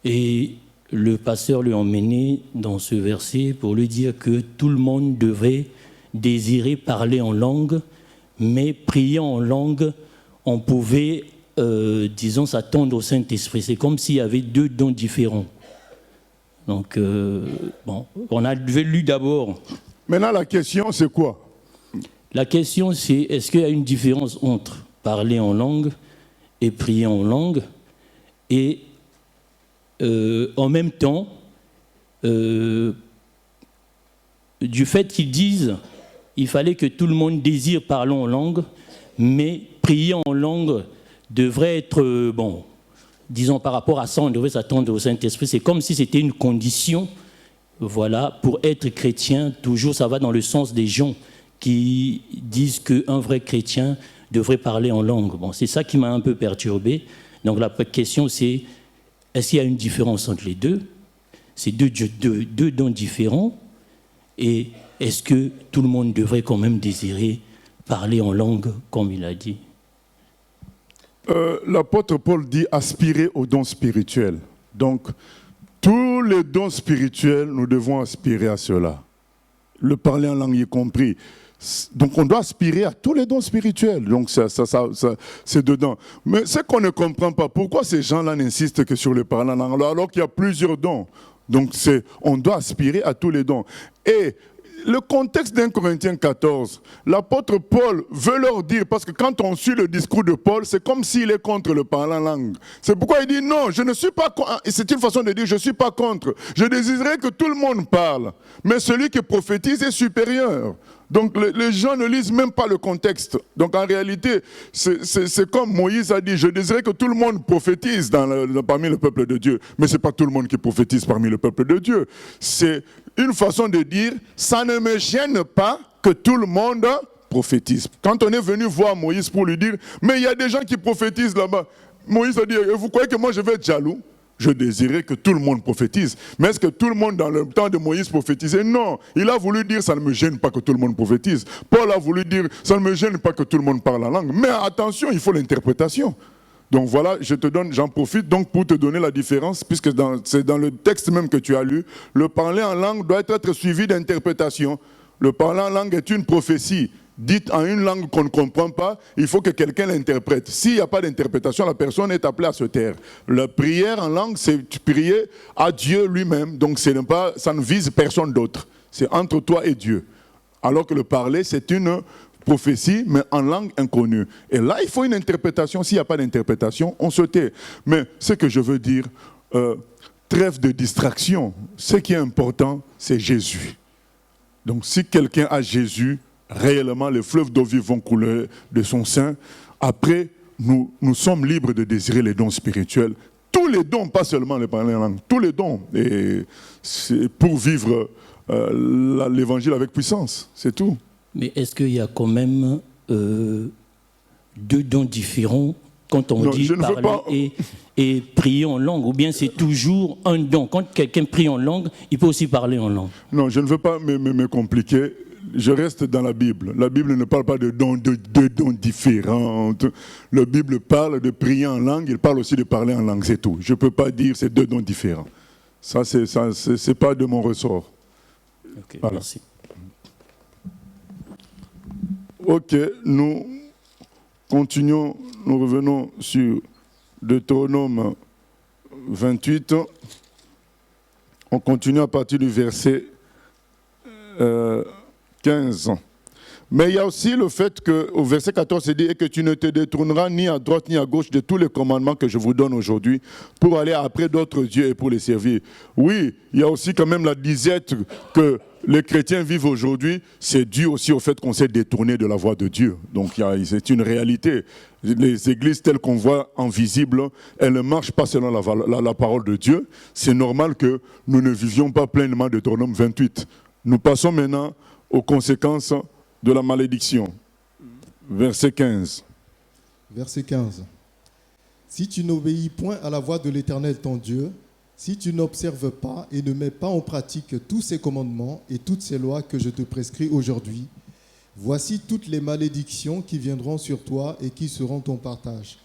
et le pasteur lui a emmené dans ce verset pour lui dire que tout le monde devait désirer parler en langue, mais prier en langue, on pouvait, s'attendre au Saint-Esprit. C'est comme s'il y avait deux dons différents. Donc, on avait lu d'abord. Maintenant, la question, c'est quoi? La question, c'est est-ce qu'il y a une différence entre parler en langue et prier en langue? Et en même temps, du fait qu'ils disent il fallait que tout le monde désire parler en langue, mais prier en langue devrait être, par rapport à ça, on devrait s'attendre au Saint-Esprit. C'est comme si c'était une condition, pour être chrétien. Toujours, ça va dans le sens des gens qui disent qu'un vrai chrétien devrait parler en langue. Bon, c'est ça qui m'a un peu perturbé. Donc la question, c'est est-ce qu'il y a une différence entre les deux? C'est deux dons différents. Et est-ce que tout le monde devrait quand même désirer parler en langue, comme il a dit? L'apôtre Paul dit aspirer aux dons spirituels. Donc, tous les dons spirituels, nous devons aspirer à cela. Le parler en langue y compris. Donc, on doit aspirer à tous les dons spirituels. Donc, ça c'est dedans. Mais ce qu'on ne comprend pas, pourquoi ces gens-là n'insistent que sur le parler en langue, alors qu'il y a plusieurs dons? Donc, on doit aspirer à tous les dons. Et le contexte d'1 Corinthiens 14, l'apôtre Paul veut leur dire, parce que quand on suit le discours de Paul, c'est comme s'il est contre le parler en langue. C'est pourquoi il dit non, je ne suis pas contre. C'est une façon de dire, je ne suis pas contre. Je désirerais que tout le monde parle, mais celui qui prophétise est supérieur. Donc les gens ne lisent même pas le contexte. Donc en réalité, c'est comme Moïse a dit, je désirais que tout le monde prophétise parmi le peuple de Dieu. Mais ce n'est pas tout le monde qui prophétise parmi le peuple de Dieu. C'est une façon de dire, ça ne me gêne pas que tout le monde prophétise. Quand on est venu voir Moïse pour lui dire, mais il y a des gens qui prophétisent là-bas. Moïse a dit, vous croyez que moi je vais être jaloux? Je désirais que tout le monde prophétise. Mais est-ce que tout le monde dans le temps de Moïse prophétisait? Non. Il a voulu dire, ça ne me gêne pas que tout le monde prophétise. Paul a voulu dire, ça ne me gêne pas que tout le monde parle la langue. Mais attention, il faut l'interprétation. Donc voilà, j'en profite donc pour te donner la différence, puisque c'est dans le texte même que tu as lu, le parler en langue doit être suivi d'interprétation. Le parler en langue est une prophétie dite en une langue qu'on ne comprend pas, il faut que quelqu'un l'interprète. S'il n'y a pas d'interprétation, la personne est appelée à se taire. La prière en langue, c'est prier à Dieu lui-même, donc ça ne vise personne d'autre. C'est entre toi et Dieu. Alors que le parler, c'est une prophétie, mais en langue inconnue. Et là, il faut une interprétation. S'il n'y a pas d'interprétation, on se tait. Mais ce que je veux dire, trêve de distraction. Ce qui est important, c'est Jésus. Donc si quelqu'un a Jésus, réellement, les fleuves d'eau vive vont couler de son sein. Après, nous sommes libres de désirer les dons spirituels. Tous les dons, pas seulement les parler en langue, tous les dons. Et c'est pour vivre l'évangile avec puissance, c'est tout. Mais est-ce qu'il y a quand même deux dons différents quand on Non, dit je ne veux parler pas- et prier en langue, ou bien c'est toujours un don. Quand quelqu'un prie en langue, il peut aussi parler en langue. Non, je ne veux pas me compliquer. Je reste dans la Bible. La Bible ne parle pas de dons différents. La Bible parle de prier en langue, il parle aussi de parler en langue, c'est tout. Je ne peux pas dire c'est 2 dons différents. Ça, c'est pas de mon ressort. Ok, Voilà. merci. Ok, nous continuons, nous revenons sur Deutéronome 28. On continue à partir du verset 15. Mais il y a aussi le fait qu'au verset 14, c'est dit « Et que tu ne te détourneras ni à droite ni à gauche de tous les commandements que je vous donne aujourd'hui pour aller après d'autres dieux et pour les servir. » Oui, il y a aussi quand même la disette que les chrétiens vivent aujourd'hui, c'est dû aussi au fait qu'on s'est détourné de la voie de Dieu. Donc c'est une réalité. Les églises telles qu'on voit en visible, elles ne marchent pas selon la parole de Dieu. C'est normal que nous ne vivions pas pleinement de Deutéronome 28. Nous passons maintenant aux conséquences de la malédiction. Verset 15. Verset 15. Si tu n'obéis point à la voix de l'Éternel ton Dieu, si tu n'observes pas et ne mets pas en pratique tous ces commandements et toutes ces lois que je te prescris aujourd'hui, voici toutes les malédictions qui viendront sur toi et qui seront ton partage.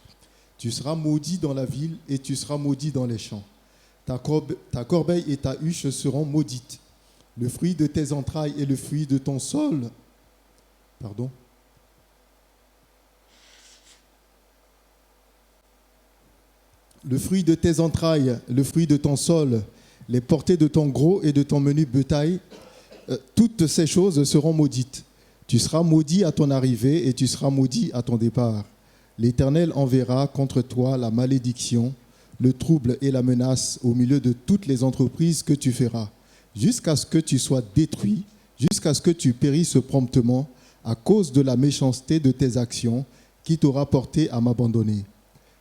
Tu seras maudit dans la ville et tu seras maudit dans les champs. Ta corbeille et ta huche seront maudites. Le fruit de tes entrailles et le fruit de ton sol. Pardon. Le fruit de tes entrailles, le fruit de ton sol, les portées de ton gros et de ton menu bétail, toutes ces choses seront maudites. Tu seras maudit à ton arrivée et tu seras maudit à ton départ. L'Éternel enverra contre toi la malédiction, le trouble et la menace au milieu de toutes les entreprises que tu feras, jusqu'à ce que tu sois détruit, jusqu'à ce que tu périsses promptement à cause de la méchanceté de tes actions qui t'aura porté à m'abandonner.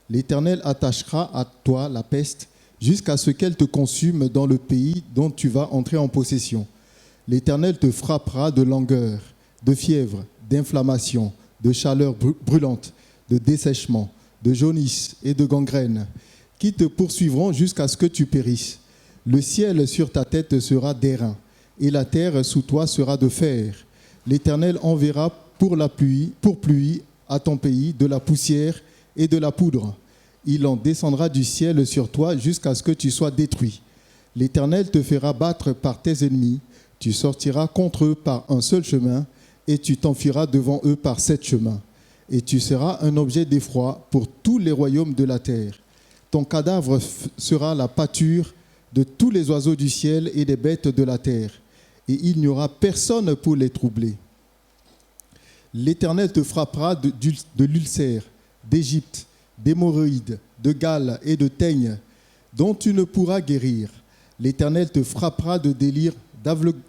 L'Éternel attachera à toi la peste jusqu'à ce qu'elle te consume dans le pays dont tu vas entrer en possession. L'Éternel te frappera de langueur, de fièvre, d'inflammation, de chaleur brûlante, de dessèchement, de jaunisse et de gangrène, qui te poursuivront jusqu'à ce que tu périsses. Le ciel sur ta tête sera d'airain, et la terre sous toi sera de fer. L'Éternel enverra pour pluie à ton pays de la poussière et de la poudre. Il en descendra du ciel sur toi jusqu'à ce que tu sois détruit. L'Éternel te fera battre par tes ennemis. Tu sortiras contre eux par un seul chemin, et tu t'enfuiras devant eux par 7 chemins. Et tu seras un objet d'effroi pour tous les royaumes de la terre. Ton cadavre sera la pâture de tous les oiseaux du ciel et des bêtes de la terre, et il n'y aura personne pour les troubler. L'Éternel te frappera de l'ulcère, d'Égypte, d'hémorroïdes, de gale et de teigne, dont tu ne pourras guérir. L'Éternel te frappera de délire,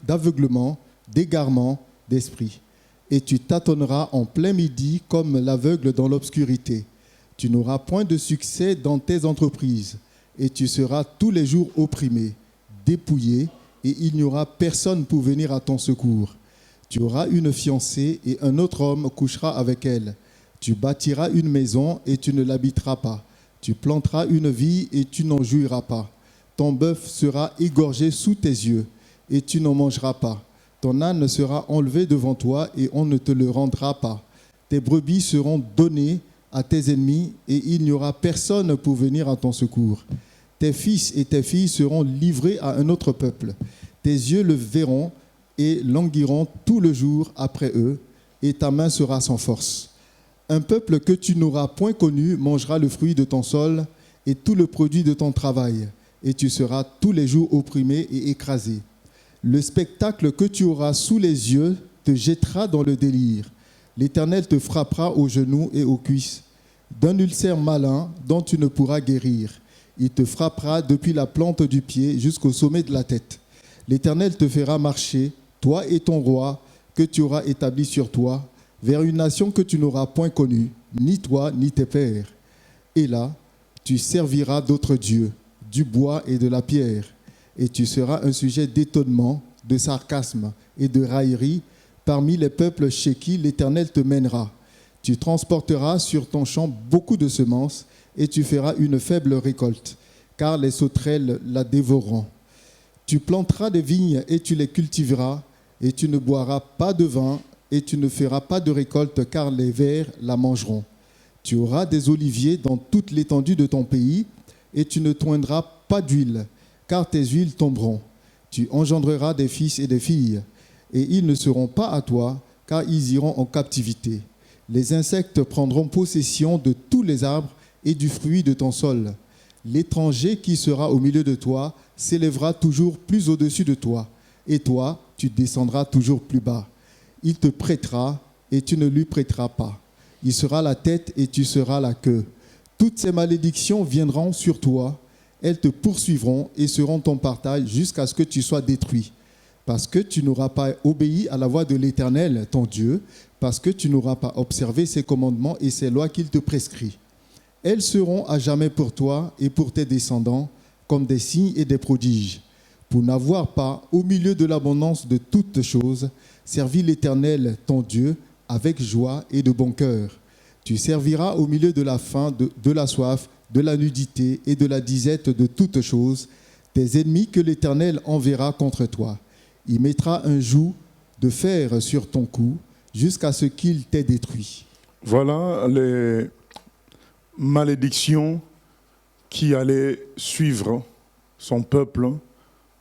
d'aveuglement, d'égarement d'esprit. Et tu tâtonneras en plein midi comme l'aveugle dans l'obscurité. Tu n'auras point de succès dans tes entreprises, et tu seras tous les jours opprimé, dépouillé, et il n'y aura personne pour venir à ton secours. Tu auras une fiancée, et un autre homme couchera avec elle. Tu bâtiras une maison, et tu ne l'habiteras pas. Tu planteras une vigne, et tu n'en jouiras pas. Ton bœuf sera égorgé sous tes yeux, et tu n'en mangeras pas. Ton âne sera enlevé devant toi, et on ne te le rendra pas. Tes brebis seront données à tes ennemis, et il n'y aura personne pour venir à ton secours. Tes fils et tes filles seront livrés à un autre peuple. Tes yeux le verront et languiront tout le jour après eux, et ta main sera sans force. Un peuple que tu n'auras point connu mangera le fruit de ton sol et tout le produit de ton travail, et tu seras tous les jours opprimé et écrasé. Le spectacle que tu auras sous les yeux te jettera dans le délire. L'Éternel te frappera aux genoux et aux cuisses d'un ulcère malin dont tu ne pourras guérir. Il te frappera depuis la plante du pied jusqu'au sommet de la tête. L'Éternel te fera marcher, toi et ton roi, que tu auras établi sur toi, vers une nation que tu n'auras point connue, ni toi ni tes pères. Et là, tu serviras d'autres dieux, du bois et de la pierre, et tu seras un sujet d'étonnement, de sarcasme et de raillerie parmi les peuples chez qui l'Éternel te mènera. Tu transporteras sur ton champ beaucoup de semences et tu feras une faible récolte, car les sauterelles la dévoreront. Tu planteras des vignes et tu les cultiveras, et tu ne boiras pas de vin et tu ne feras pas de récolte, car les vers la mangeront. Tu auras des oliviers dans toute l'étendue de ton pays, et tu ne toindras pas d'huile, car tes huiles tomberont. Tu engendreras des fils et des filles, et ils ne seront pas à toi, car ils iront en captivité. Les insectes prendront possession de tous les arbres et du fruit de ton sol. L'étranger qui sera au milieu de toi s'élèvera toujours plus au-dessus de toi, et toi, tu descendras toujours plus bas. Il te prêtera, et tu ne lui prêteras pas. Il sera la tête, et tu seras la queue. Toutes ces malédictions viendront sur toi, elles te poursuivront et seront ton partage jusqu'à ce que tu sois détruit. Parce que tu n'auras pas obéi à la voix de l'Éternel, ton Dieu, parce que tu n'auras pas observé ses commandements et ses lois qu'il te prescrit. Elles seront à jamais pour toi et pour tes descendants, comme des signes et des prodiges, pour n'avoir pas, au milieu de l'abondance de toutes choses, servi l'Éternel, ton Dieu, avec joie et de bon cœur. Tu serviras au milieu de la faim, de la soif, de la nudité et de la disette de toutes choses, tes ennemis que l'Éternel enverra contre toi. Il mettra un joug de fer sur ton cou jusqu'à ce qu'il t'ait détruit. Voilà les malédictions qui allaient suivre son peuple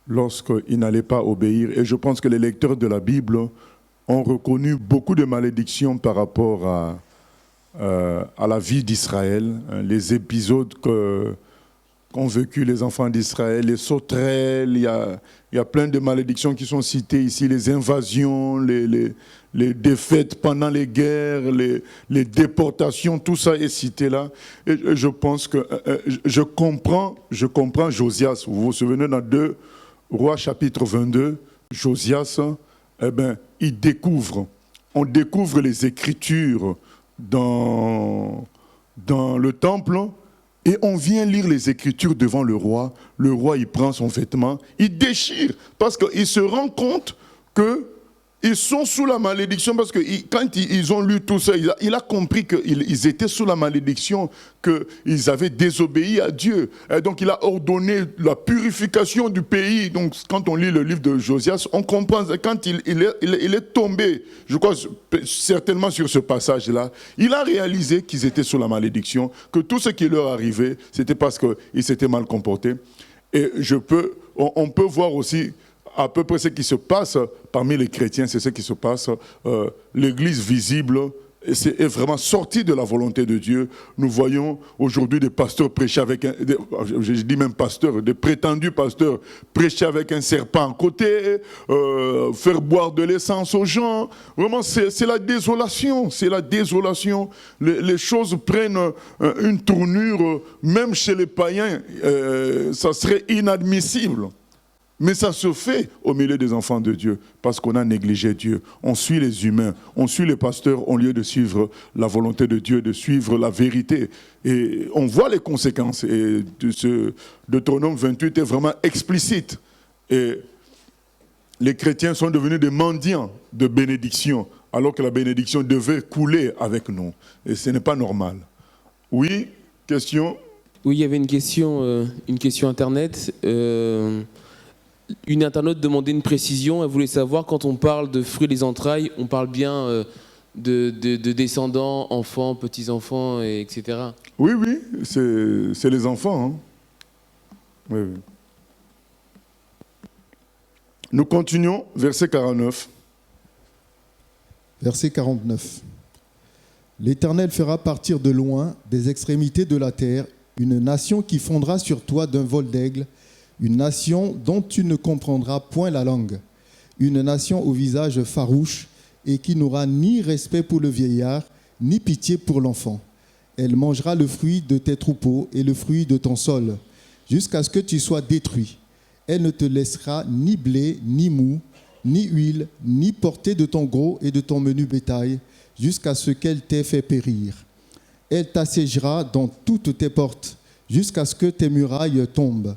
lorsqu'il n'allait pas obéir. Et je pense que les lecteurs de la Bible ont reconnu beaucoup de malédictions par rapport à la vie d'Israël, les épisodes qu'ont vécu les enfants d'Israël, les sauterelles, il y a plein de malédictions qui sont citées ici, les invasions, les défaites pendant les guerres, les déportations, tout ça est cité là. Et je pense que je comprends Josias. Vous vous souvenez dans 2 Rois chapitre 22, Josias, on découvre les Écritures dans le temple, et on vient lire les Écritures devant le roi. Le roi, il prend son vêtement, il déchire, parce qu'il se rend compte qu'ils sont sous la malédiction, parce que quand ils ont lu tout ça, il a compris qu'ils étaient sous la malédiction, qu'ils avaient désobéi à Dieu. Et donc il a ordonné la purification du pays. Donc quand on lit le livre de Josias, on comprend, quand il est tombé, je crois certainement sur ce passage-là, il a réalisé qu'ils étaient sous la malédiction, que tout ce qui leur arrivait, c'était parce qu'ils s'étaient mal comportés. Et on peut voir aussi à peu près ce qui se passe parmi les chrétiens, c'est ce qui se passe. L'Église visible est vraiment sortie de la volonté de Dieu. Nous voyons aujourd'hui des pasteurs prêcher avec je dis même pasteurs, des prétendus pasteurs prêcher avec un serpent à côté, faire boire de l'essence aux gens. Vraiment, c'est la désolation, c'est la désolation. Les choses prennent une tournure, même chez les païens, ça serait inadmissible. Mais ça se fait au milieu des enfants de Dieu parce qu'on a négligé Dieu. On suit les humains, on suit les pasteurs au lieu de suivre la volonté de Dieu, de suivre la vérité. Et on voit les conséquences. Et ce Deutéronome 28 est vraiment explicite. Et les chrétiens sont devenus des mendiants de bénédiction, alors que la bénédiction devait couler avec nous. Et ce n'est pas normal. Oui, question ? Oui, il y avait une question Internet. Une internaute demandait une précision. Elle voulait savoir, quand on parle de fruits des entrailles, on parle bien de descendants, enfants, petits-enfants, etc. Oui, c'est les enfants. Hein. Oui. Nous continuons, verset 49. Verset 49. L'Éternel fera partir de loin, des extrémités de la terre, une nation qui fondra sur toi d'un vol d'aigle, une nation dont tu ne comprendras point la langue, une nation au visage farouche et qui n'aura ni respect pour le vieillard, ni pitié pour l'enfant. Elle mangera le fruit de tes troupeaux et le fruit de ton sol, jusqu'à ce que tu sois détruit. Elle ne te laissera ni blé, ni mou, ni huile, ni portée de ton gros et de ton menu bétail, jusqu'à ce qu'elle t'ait fait périr. Elle t'assiégera dans toutes tes portes, jusqu'à ce que tes murailles tombent.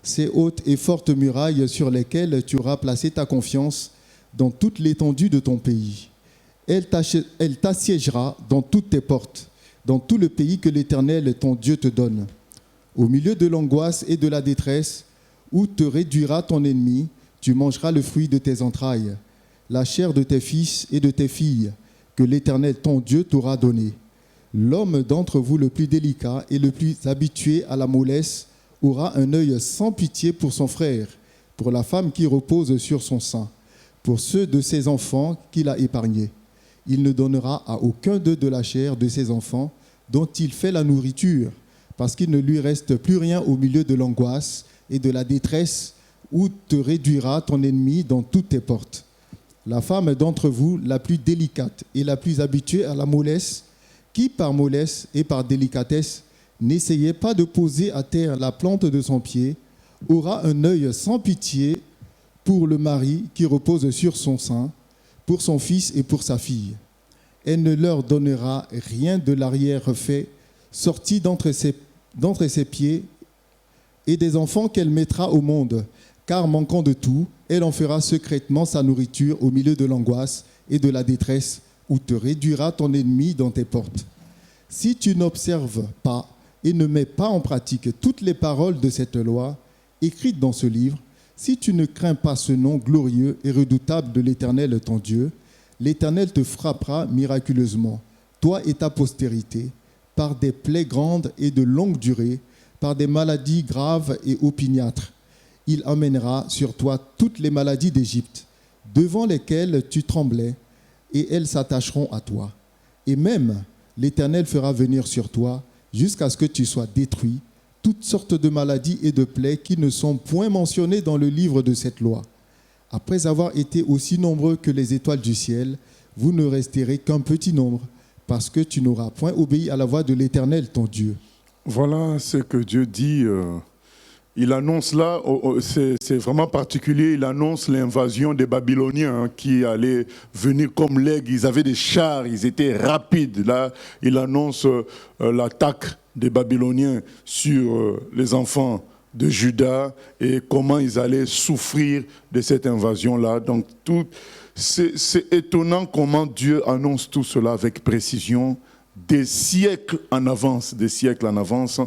Ces hautes et fortes murailles sur lesquelles tu auras placé ta confiance dans toute l'étendue de ton pays. Elle t'assiégera dans toutes tes portes, dans tout le pays que l'Éternel, ton Dieu, te donne. Au milieu de l'angoisse et de la détresse, où te réduira ton ennemi, tu mangeras le fruit de tes entrailles, la chair de tes fils et de tes filles, que l'Éternel, ton Dieu, t'aura donné. L'homme d'entre vous le plus délicat et le plus habitué à la mollesse aura un œil sans pitié pour son frère, pour la femme qui repose sur son sein, pour ceux de ses enfants qu'il a épargnés. Il ne donnera à aucun d'eux de la chair de ses enfants dont il fait la nourriture, parce qu'il ne lui reste plus rien au milieu de l'angoisse et de la détresse où te réduira ton ennemi dans toutes tes portes. La femme d'entre vous, la plus délicate et la plus habituée à la mollesse, qui par mollesse et par délicatesse n'essayait pas de poser à terre la plante de son pied, aura un œil sans pitié pour le mari qui repose sur son sein, pour son fils et pour sa fille. Elle ne leur donnera rien de l'arrière-fait sorti d'entre ses pieds et des enfants qu'elle mettra au monde, car manquant de tout, elle en fera secrètement sa nourriture au milieu de l'angoisse et de la détresse, où te réduira ton ennemi dans tes portes. Si tu n'observes pas et ne mets pas en pratique toutes les paroles de cette loi, écrites dans ce livre, si tu ne crains pas ce nom glorieux et redoutable de l'Éternel ton Dieu, l'Éternel te frappera miraculeusement, toi et ta postérité, par des plaies grandes et de longue durée, par des maladies graves et opiniâtres. Il amènera sur toi toutes les maladies d'Égypte, devant lesquelles tu tremblais, et elles s'attacheront à toi. Et même l'Éternel fera venir sur toi, jusqu'à ce que tu sois détruit, toutes sortes de maladies et de plaies qui ne sont point mentionnées dans le livre de cette loi. Après avoir été aussi nombreux que les étoiles du ciel, vous ne resterez qu'un petit nombre, parce que tu n'auras point obéi à la voix de l'Éternel, ton Dieu. Voilà ce que Dieu dit. Il annonce là, c'est vraiment particulier, il annonce l'invasion des Babyloniens qui allaient venir comme l'aigle. Ils avaient des chars, ils étaient rapides. Là, il annonce l'attaque des Babyloniens sur les enfants de Juda et comment ils allaient souffrir de cette invasion-là. Donc, c'est étonnant comment Dieu annonce tout cela avec précision, des siècles en avance, des siècles en avance.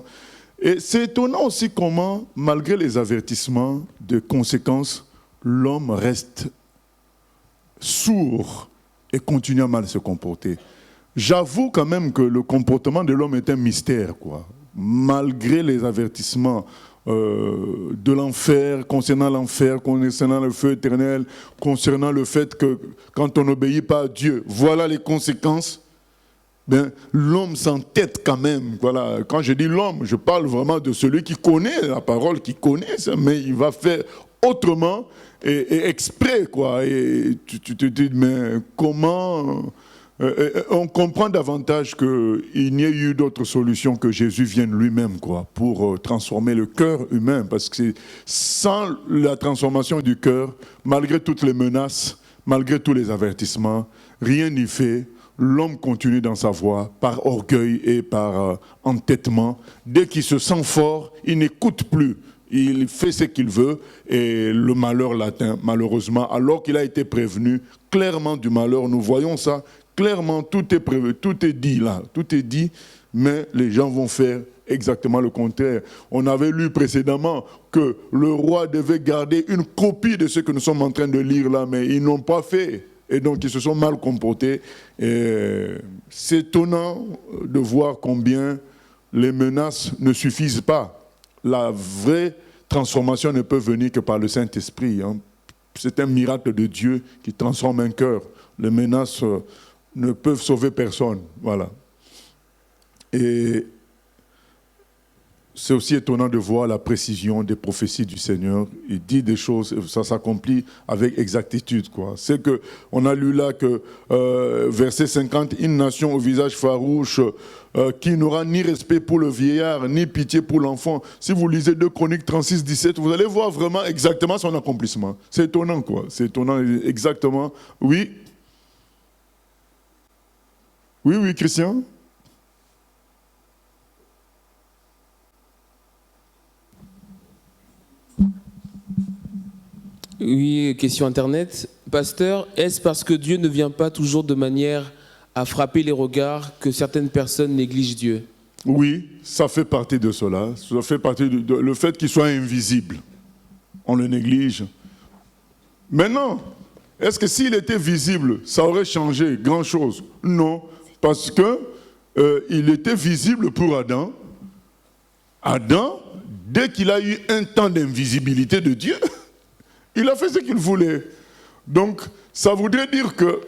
Et c'est étonnant aussi comment, malgré les avertissements de conséquences, l'homme reste sourd et continue à mal se comporter. J'avoue quand même que le comportement de l'homme est un mystère, quoi. Malgré les avertissements de l'enfer, concernant le feu éternel, concernant le fait que quand on n'obéit pas à Dieu, voilà les conséquences. Ben, l'homme s'entête quand même. Voilà. Quand je dis l'homme, je parle vraiment de celui qui connaît la parole, qui connaît ça, mais il va faire autrement et exprès, quoi. Et tu te dis, mais comment on comprend davantage qu'il n'y a eu d'autre solution que Jésus vienne lui-même, quoi, pour transformer le cœur humain. Parce que sans la transformation du cœur, malgré toutes les menaces, malgré tous les avertissements, rien n'y fait. L'homme continue dans sa voie par orgueil et par entêtement. Dès qu'il se sent fort, il n'écoute plus. Il fait ce qu'il veut et le malheur l'atteint, malheureusement. Alors qu'il a été prévenu clairement du malheur, nous voyons ça clairement, tout est prévu, tout est dit là, tout est dit, mais les gens vont faire exactement le contraire. On avait lu précédemment que le roi devait garder une copie de ce que nous sommes en train de lire là, mais ils n'ont pas fait. Et donc, ils se sont mal comportés. C'est étonnant de voir combien les menaces ne suffisent pas. La vraie transformation ne peut venir que par le Saint-Esprit. Hein. C'est un miracle de Dieu qui transforme un cœur. Les menaces ne peuvent sauver personne. Voilà. Et c'est aussi étonnant de voir la précision des prophéties du Seigneur. Il dit des choses, ça s'accomplit avec exactitude, quoi. C'est que, on a lu là que, verset 50, une nation au visage farouche, qui n'aura ni respect pour le vieillard, ni pitié pour l'enfant. Si vous lisez 2 Chroniques 36, 17, vous allez voir vraiment exactement son accomplissement. C'est étonnant, quoi. C'est étonnant, exactement. Oui. Oui, Christian? Oui, question Internet. Pasteur, est-ce parce que Dieu ne vient pas toujours de manière à frapper les regards que certaines personnes négligent Dieu? Oui, ça fait partie de cela. Ça fait partie de le fait qu'il soit invisible. On le néglige. Maintenant, est-ce que s'il était visible, ça aurait changé grand-chose? Non, parce que il était visible pour Adam. Adam, dès qu'il a eu un temps d'invisibilité de Dieu, il a fait ce qu'il voulait. Donc, ça voudrait dire que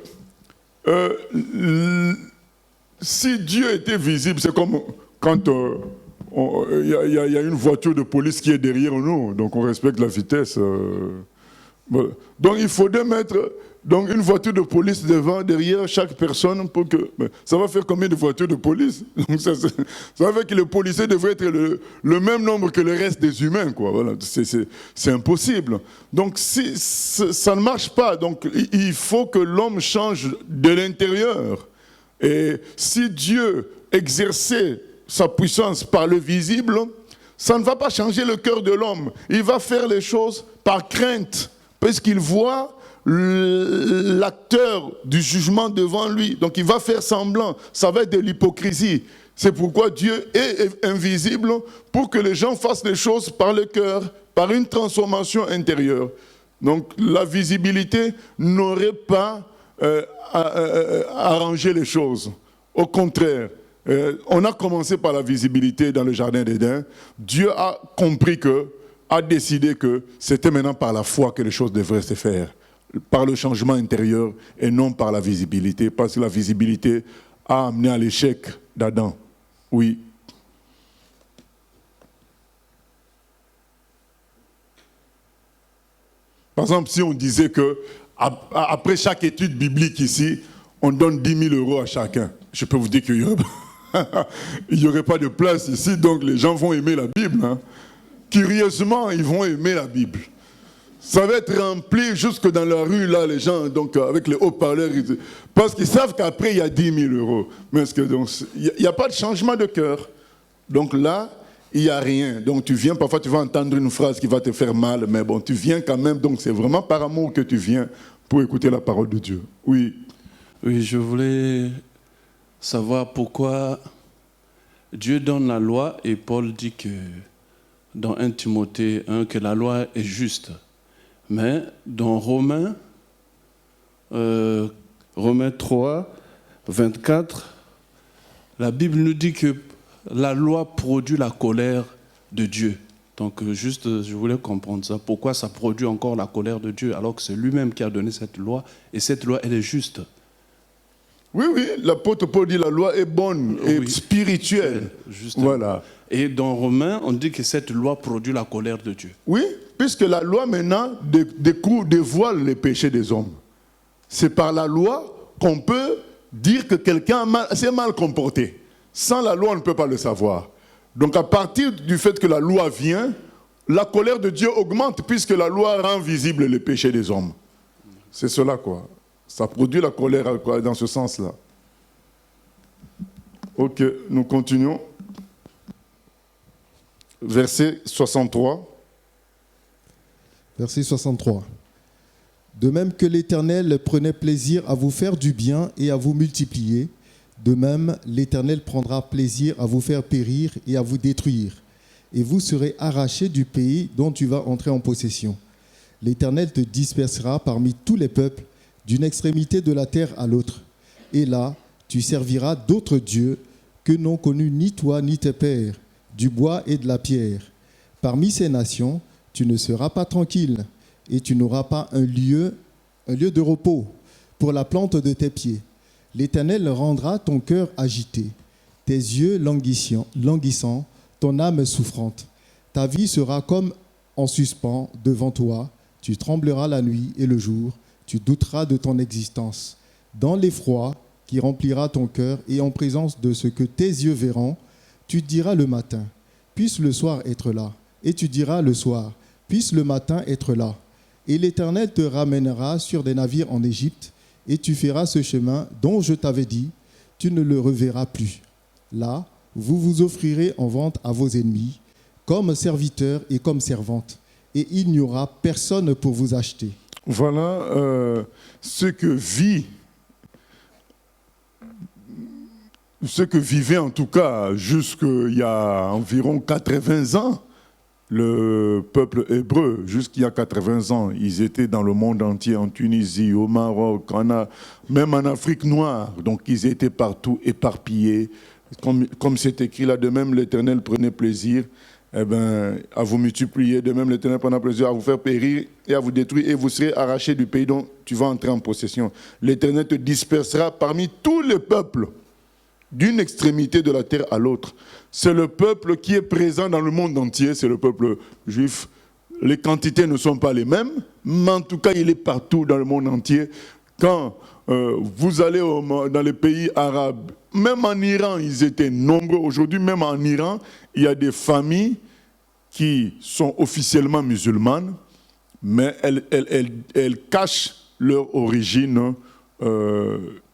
si Dieu était visible, c'est comme quand il y a une voiture de police qui est derrière nous, donc on respecte la vitesse. Voilà. Donc il faudrait mettre une voiture de police derrière chaque personne pour que... Ça va faire combien de voitures de police? Donc ça va faire que les policiers devraient être le même nombre que le reste des humains, quoi. Voilà. C'est impossible. Donc si ça ne marche pas, donc il faut que l'homme change de l'intérieur. Et si Dieu exerçait sa puissance par le visible, ça ne va pas changer le cœur de l'homme. Il va faire les choses par crainte, parce qu'il voit l'acteur du jugement devant lui. Donc il va faire semblant. Ça va être de l'hypocrisie. C'est pourquoi Dieu est invisible, pour que les gens fassent les choses par le cœur, par une transformation intérieure. Donc la visibilité n'aurait pas arrangé les choses. Au contraire, on a commencé par la visibilité dans le jardin d'Éden. Dieu a compris a décidé que c'était maintenant par la foi que les choses devraient se faire, par le changement intérieur et non par la visibilité, parce que la visibilité a amené à l'échec d'Adam. Oui. Par exemple, si on disait que après chaque étude biblique ici, on donne 10 000 € à chacun, je peux vous dire qu'il n'y aurait pas de place ici, donc les gens vont aimer la Bible. Hein. Curieusement, ils vont aimer la Bible. Ça va être rempli jusque dans la rue, là, les gens, donc avec les haut-parleurs, parce qu'ils savent qu'après, il y a 10 000 €. Mais il n'y a pas de changement de cœur. Donc là, il n'y a rien. Donc tu viens, parfois tu vas entendre une phrase qui va te faire mal, mais bon, tu viens quand même. Donc c'est vraiment par amour que tu viens pour écouter la parole de Dieu. Oui. Oui, je voulais savoir pourquoi Dieu donne la loi et Paul dit que dans 1 Timothée 1 que la loi est juste. Mais dans Romains 3, 24, la Bible nous dit que la loi produit la colère de Dieu. Donc juste, je voulais comprendre ça. Pourquoi ça produit encore la colère de Dieu alors que c'est lui-même qui a donné cette loi et cette loi, elle est juste. Oui, l'apôtre Paul dit la loi est bonne et spirituelle. Justement. Voilà. Et dans Romains, on dit que cette loi produit la colère de Dieu. Oui, puisque la loi maintenant dévoile les péchés des hommes. C'est par la loi qu'on peut dire que quelqu'un s'est mal comporté. Sans la loi, on ne peut pas le savoir. Donc à partir du fait que la loi vient, la colère de Dieu augmente puisque la loi rend visible les péchés des hommes. C'est cela, quoi. Ça produit la colère, quoi, dans ce sens-là. Ok, nous continuons. Verset 63. Verset 63. De même que l'Éternel prenait plaisir à vous faire du bien et à vous multiplier, de même l'Éternel prendra plaisir à vous faire périr et à vous détruire. Et vous serez arrachés du pays dont tu vas entrer en possession. L'Éternel te dispersera parmi tous les peuples, d'une extrémité de la terre à l'autre. Et là, tu serviras d'autres dieux que n'ont connus ni toi ni tes pères, du bois et de la pierre. Parmi ces nations, tu ne seras pas tranquille, et tu n'auras pas un lieu de repos pour la plante de tes pieds. L'Éternel rendra ton cœur agité, tes yeux languissants, ton âme souffrante. Ta vie sera comme en suspens devant toi, tu trembleras la nuit et le jour, tu douteras de ton existence. Dans l'effroi qui remplira ton cœur et en présence de ce que tes yeux verront, tu diras le matin, puisse le soir être là. Et tu diras le soir, puisse le matin être là. Et l'Éternel te ramènera sur des navires en Égypte, et tu feras ce chemin dont je t'avais dit, tu ne le reverras plus. Là, vous vous offrirez en vente à vos ennemis, comme serviteurs et comme servantes, et il n'y aura personne pour vous acheter. Voilà ce que vivait en tout cas jusqu'il y a environ 80 ans le peuple hébreu. Jusqu'il y a 80 ans, ils étaient dans le monde entier, en Tunisie, au Maroc, même en Afrique noire. Donc ils étaient partout éparpillés. Comme c'est écrit là, de même l'Éternel prenait plaisir à vous multiplier, de même l'Éternel prendra plaisir à vous faire périr et à vous détruire, et vous serez arrachés du pays dont tu vas entrer en possession. L'Éternel te dispersera parmi tous les peuples, d'une extrémité de la terre à l'autre. C'est le peuple qui est présent dans le monde entier, c'est le peuple juif. Les quantités ne sont pas les mêmes, mais en tout cas, il est partout dans le monde entier. Quand vous allez dans les pays arabes, même en Iran, ils étaient nombreux. Aujourd'hui, même en Iran, il y a des familles qui sont officiellement musulmanes, mais elles cachent leur origine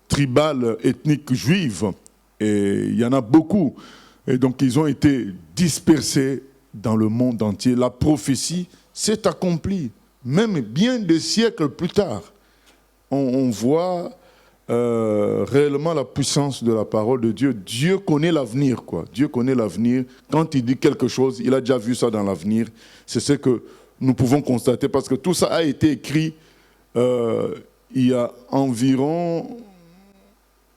tribale, ethnique juive. Et il y en a beaucoup. Et donc, ils ont été dispersés dans le monde entier. La prophétie s'est accomplie, même bien des siècles plus tard. On voit réellement la puissance de la parole de Dieu. Dieu connaît l'avenir, quoi. Dieu connaît l'avenir. Quand il dit quelque chose, il a déjà vu ça dans l'avenir. C'est ce que nous pouvons constater, parce que tout ça a été écrit il y a environ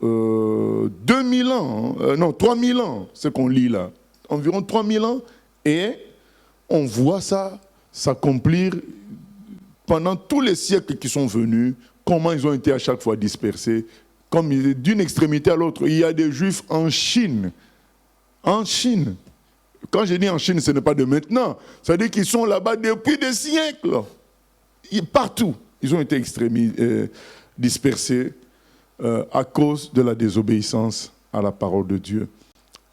2000 ans, non, 3000 ans, ce qu'on lit là. Environ 3000 ans, et on voit ça s'accomplir pendant tous les siècles qui sont venus. Comment ils ont été à chaque fois dispersés, comme d'une extrémité à l'autre. Il y a des Juifs en Chine. En Chine. Quand je dis en Chine, ce n'est pas de maintenant. Ça veut dire qu'ils sont là-bas depuis des siècles. Partout, ils ont été dispersés à cause de la désobéissance à la parole de Dieu.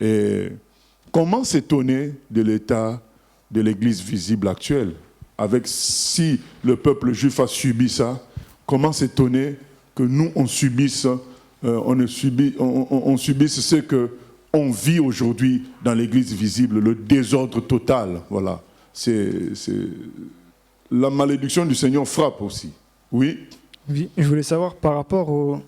Et comment s'étonner de l'état de l'Église visible actuelle, avec si le peuple juif a subi ça? Comment s'étonner que nous, on subisse ce qu'on vit aujourd'hui dans l'Église visible, le désordre total. Voilà. La malédiction du Seigneur frappe aussi. Oui. Oui, je voulais savoir par rapport au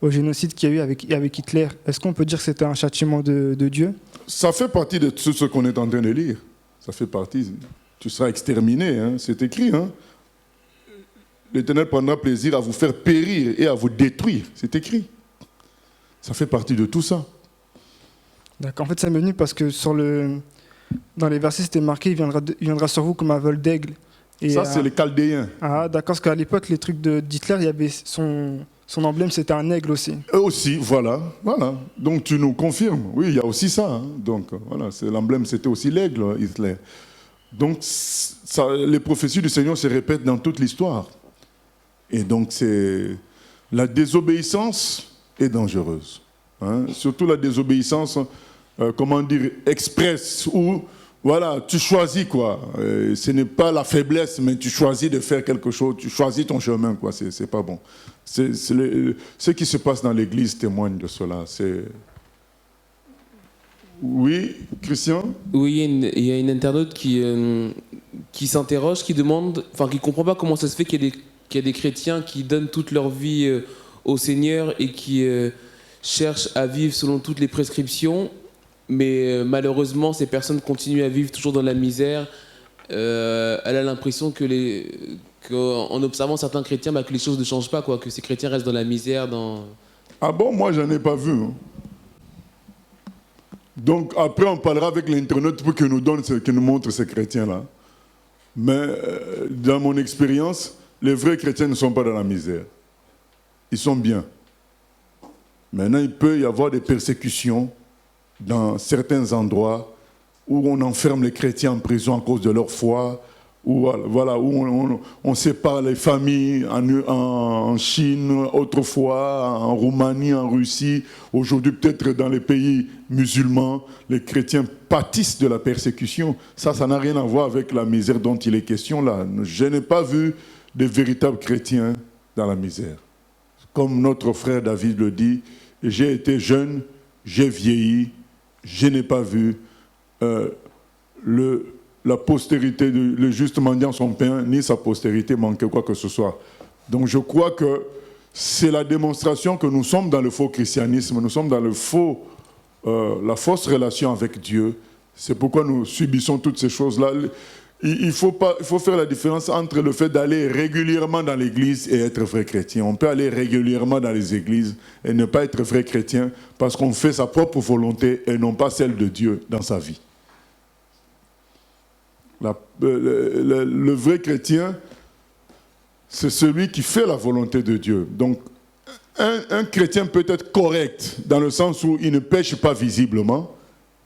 génocide qu'il y a eu avec Hitler, est-ce qu'on peut dire que c'était un châtiment de Dieu? Ça fait partie de tout ce qu'on est en train de lire. Ça fait partie. Tu seras exterminé, hein, c'est écrit, hein. L'Éternel prendra plaisir à vous faire périr et à vous détruire. C'est écrit. Ça fait partie de tout ça. D'accord. En fait, ça m'est venu parce que dans les versets, c'était marqué « Il viendra sur vous comme un vol d'aigle ». Ça, c'est les Chaldéens. Ah, d'accord. Parce qu'à l'époque, les trucs d'Hitler, il y avait son emblème, c'était un aigle aussi. Eux aussi, voilà. Donc, tu nous confirmes. Oui, il y a aussi ça. Hein. Donc, voilà, l'emblème, c'était aussi l'aigle, Hitler. Donc, les prophéties du Seigneur se répètent dans toute l'histoire. Et donc, la désobéissance est dangereuse. Hein? Surtout la désobéissance, express, où, voilà, tu choisis, quoi. Ce n'est pas la faiblesse, mais tu choisis de faire quelque chose, tu choisis ton chemin, quoi. C'est pas bon. Ce qui se passe dans l'Église témoigne de cela. Oui, Christian? Oui, il y a une internaute qui s'interroge, qui demande, enfin, qui ne comprend pas comment ça se fait qu'il y a des chrétiens qui donnent toute leur vie au Seigneur et qui cherchent à vivre selon toutes les prescriptions, mais malheureusement, ces personnes continuent à vivre toujours dans la misère. Elle a l'impression qu'en observant certains chrétiens, que les choses ne changent pas, quoi, que ces chrétiens restent dans la misère. Ah bon, moi, j'en ai pas vu. Hein. Donc, après, on parlera avec l'internaute pour qu'il nous montre ces chrétiens-là. Mais dans mon expérience, les vrais chrétiens ne sont pas dans la misère. Ils sont bien. Maintenant, il peut y avoir des persécutions dans certains endroits où on enferme les chrétiens en prison à cause de leur foi, où on sépare les familles en Chine, autrefois, en Roumanie, en Russie. Aujourd'hui, peut-être dans les pays musulmans, les chrétiens pâtissent de la persécution. Ça n'a rien à voir avec la misère dont il est question là. Je n'ai pas vu de véritables chrétiens dans la misère. Comme notre frère David le dit, j'ai été jeune, j'ai vieilli, je n'ai pas vu la postérité, le juste mendiant son pain, ni sa postérité manquer quoi que ce soit. Donc je crois que c'est la démonstration que nous sommes dans le faux christianisme, nous sommes dans la fausse relation avec Dieu. C'est pourquoi nous subissons toutes ces choses-là. Il faut faire la différence entre le fait d'aller régulièrement dans l'église et être vrai chrétien. On peut aller régulièrement dans les églises et ne pas être vrai chrétien parce qu'on fait sa propre volonté et non pas celle de Dieu dans sa vie. Le vrai chrétien, c'est celui qui fait la volonté de Dieu. Donc, un chrétien peut être correct dans le sens où il ne pêche pas visiblement,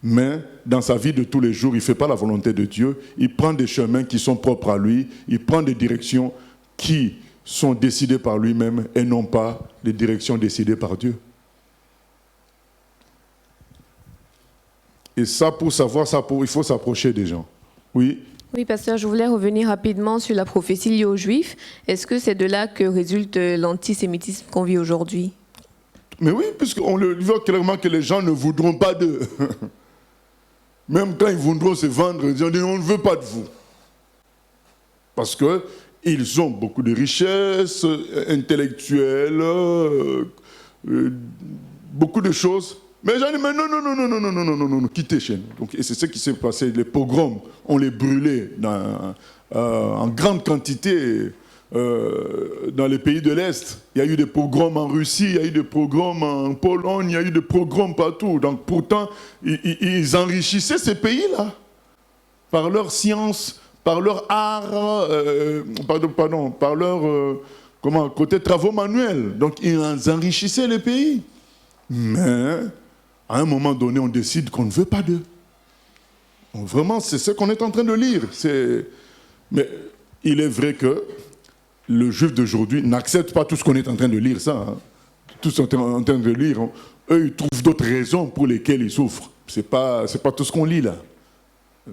mais dans sa vie de tous les jours, il ne fait pas la volonté de Dieu. Il prend des chemins qui sont propres à lui. Il prend des directions qui sont décidées par lui-même et non pas des directions décidées par Dieu. Et ça, pour savoir ça, il faut s'approcher des gens. Oui. Oui, pasteur, je voulais revenir rapidement sur la prophétie liée aux Juifs. Est-ce que c'est de là que résulte l'antisémitisme qu'on vit aujourd'hui? Mais oui, puisqu'on le voit clairement que les gens ne voudront pas d'eux. Même quand ils voudront se vendre, ils disent on ne veut pas de vous. Parce qu'ils ont beaucoup de richesses intellectuelles, beaucoup de choses. Mais les gens disent non, quittez chez nous. Donc, et c'est ce qui s'est passé. Les pogroms, on les brûlait en grande quantité dans les pays de l'Est. Il y a eu des pogroms en Russie, il y a eu des pogroms en Pologne, il y a eu des pogroms partout. Donc pourtant, ils enrichissaient ces pays-là par leur science, par leur art, par leur côté travaux manuels. Donc ils enrichissaient les pays. Mais à un moment donné, on décide qu'on ne veut pas d'eux. Vraiment, c'est ce qu'on est en train de lire. Mais il est vrai que le juif d'aujourd'hui n'accepte pas tout ce qu'on est en train de lire, ça. Hein. Tout ce qu'on est en train de lire, eux, ils trouvent d'autres raisons pour lesquelles ils souffrent. C'est pas tout ce qu'on lit, là.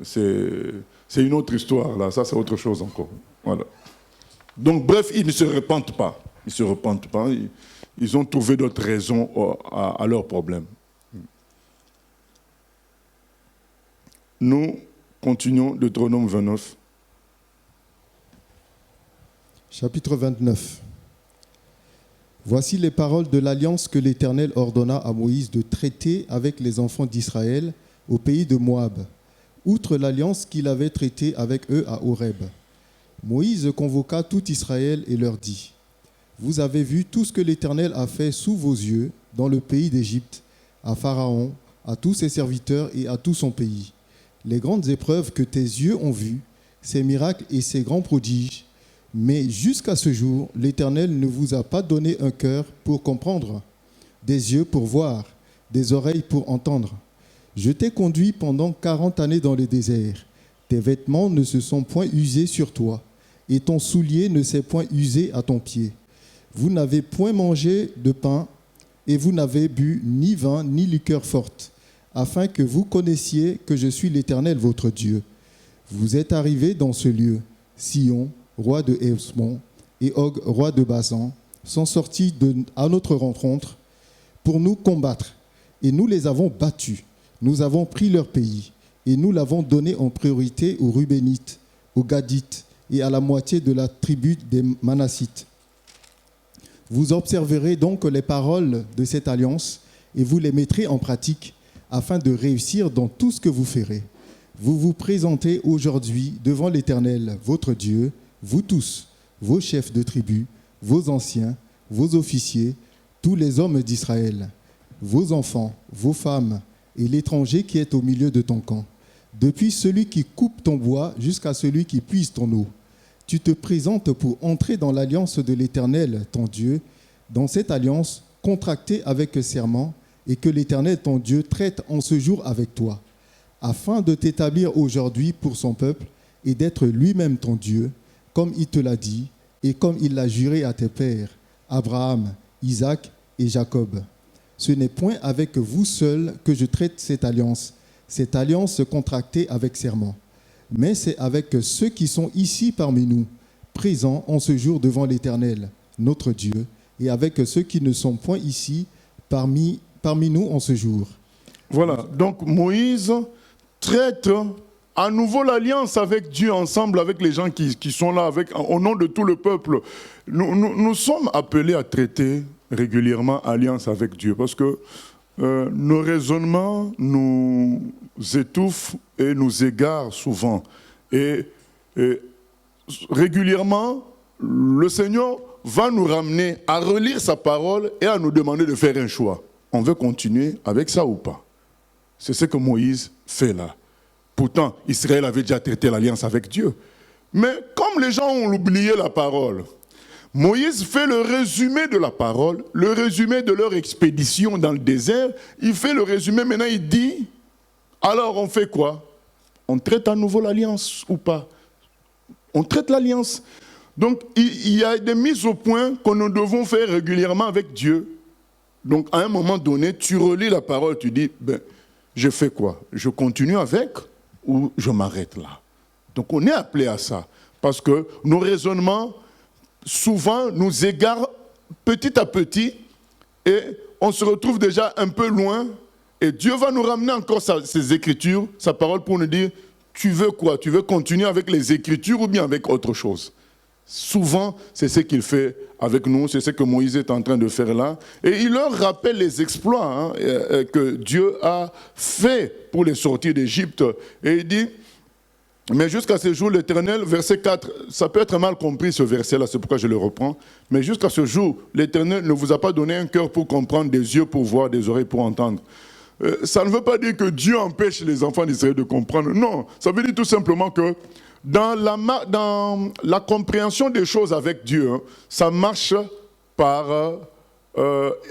C'est une autre histoire, là. Ça, c'est autre chose encore. Voilà. Donc, bref, ils ne se repentent pas. Ils ne se repentent pas. Ils ont trouvé d'autres raisons à leurs problèmes. Nous continuons Deutéronome 29. Chapitre 29. Voici les paroles de l'alliance que l'Éternel ordonna à Moïse de traiter avec les enfants d'Israël au pays de Moab, outre l'alliance qu'il avait traitée avec eux à Horeb. Moïse convoqua tout Israël et leur dit : Vous avez vu tout ce que l'Éternel a fait sous vos yeux dans le pays d'Égypte, à Pharaon, à tous ses serviteurs et à tout son pays. Les grandes épreuves que tes yeux ont vues, ses miracles et ses grands prodiges. Mais jusqu'à ce jour, l'Éternel ne vous a pas donné un cœur pour comprendre, des yeux pour voir, des oreilles pour entendre. Je t'ai conduit pendant 40 années dans le désert. Tes vêtements ne se sont point usés sur toi, et ton soulier ne s'est point usé à ton pied. Vous n'avez point mangé de pain, et vous n'avez bu ni vin ni liqueur forte, afin que vous connaissiez que je suis l'Éternel votre Dieu. Vous êtes arrivés dans ce lieu, Sion, roi de Hesbon, et Og, roi de Basan, sont sortis à notre rencontre pour nous combattre, et nous les avons battus. Nous avons pris leur pays, et nous l'avons donné en priorité aux Rubénites, aux Gadites, et à la moitié de la tribu des Manassites. Vous observerez donc les paroles de cette alliance, et vous les mettrez en pratique, afin de réussir dans tout ce que vous ferez. Vous vous présentez aujourd'hui devant l'Éternel, votre Dieu, vous tous, vos chefs de tribu, vos anciens, vos officiers, tous les hommes d'Israël, vos enfants, vos femmes et l'étranger qui est au milieu de ton camp, depuis celui qui coupe ton bois jusqu'à celui qui puise ton eau. Tu te présentes pour entrer dans l'alliance de l'Éternel, ton Dieu, dans cette alliance contractée avec serment, et que l'Éternel, ton Dieu, traite en ce jour avec toi, afin de t'établir aujourd'hui pour son peuple et d'être lui-même ton Dieu, comme il te l'a dit et comme il l'a juré à tes pères, Abraham, Isaac et Jacob. Ce n'est point avec vous seuls que je traite cette alliance contractée avec serment, mais c'est avec ceux qui sont ici parmi nous, présents en ce jour devant l'Éternel, notre Dieu, et avec ceux qui ne sont point ici parmi nous en ce jour. Voilà, donc Moïse traite à nouveau l'alliance avec Dieu, ensemble avec les gens qui sont là, au nom de tout le peuple. Nous sommes appelés à traiter régulièrement alliance avec Dieu, parce que nos raisonnements nous étouffent et nous égarent souvent. Et régulièrement, le Seigneur va nous ramener à relire sa parole et à nous demander de faire un choix. On veut continuer avec ça ou pas? C'est ce que Moïse fait là. Pourtant, Israël avait déjà traité l'alliance avec Dieu. Mais comme les gens ont oublié la parole, Moïse fait le résumé de la parole, le résumé de leur expédition dans le désert. Il fait le résumé, maintenant il dit, alors on fait quoi? On traite à nouveau l'alliance ou pas? On traite l'alliance. Donc il y a des mises au point que nous devons faire régulièrement avec Dieu. Donc à un moment donné, tu relis la parole, tu dis, je fais quoi? Je continue avec ou je m'arrête là? Donc on est appelé à ça. Parce que nos raisonnements, souvent, nous égarent petit à petit et on se retrouve déjà un peu loin. Et Dieu va nous ramener encore ses Écritures, sa parole pour nous dire, tu veux quoi? Tu veux continuer avec les Écritures ou bien avec autre chose? Souvent, c'est ce qu'il fait avec nous, c'est ce que Moïse est en train de faire là. Et il leur rappelle les exploits que Dieu a fait pour les sortir d'Égypte. Et il dit, mais jusqu'à ce jour, l'Éternel, verset 4, ça peut être mal compris ce verset-là, c'est pourquoi je le reprends. Mais jusqu'à ce jour, l'Éternel ne vous a pas donné un cœur pour comprendre, des yeux pour voir, des oreilles pour entendre. Ça ne veut pas dire que Dieu empêche les enfants d'Israël de comprendre. Non, ça veut dire tout simplement que dans la compréhension des choses avec Dieu, ça marche par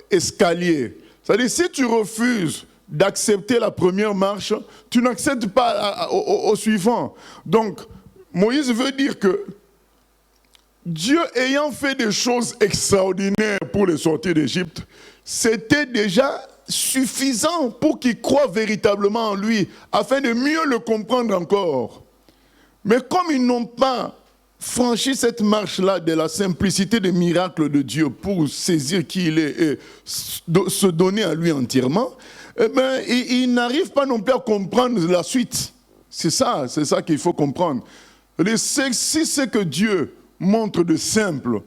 escalier. C'est-à-dire, si tu refuses d'accepter la première marche, tu n'accèdes pas au suivant. Donc, Moïse veut dire que Dieu ayant fait des choses extraordinaires pour les sortir d'Égypte, c'était déjà suffisant pour qu'ils croient véritablement en lui, afin de mieux le comprendre encore. Mais comme ils n'ont pas franchi cette marche-là de la simplicité des miracles de Dieu pour saisir qui il est et se donner à lui entièrement, eh bien, ils n'arrivent pas non plus à comprendre la suite. C'est ça qu'il faut comprendre. Si c'est que Dieu montre de simple,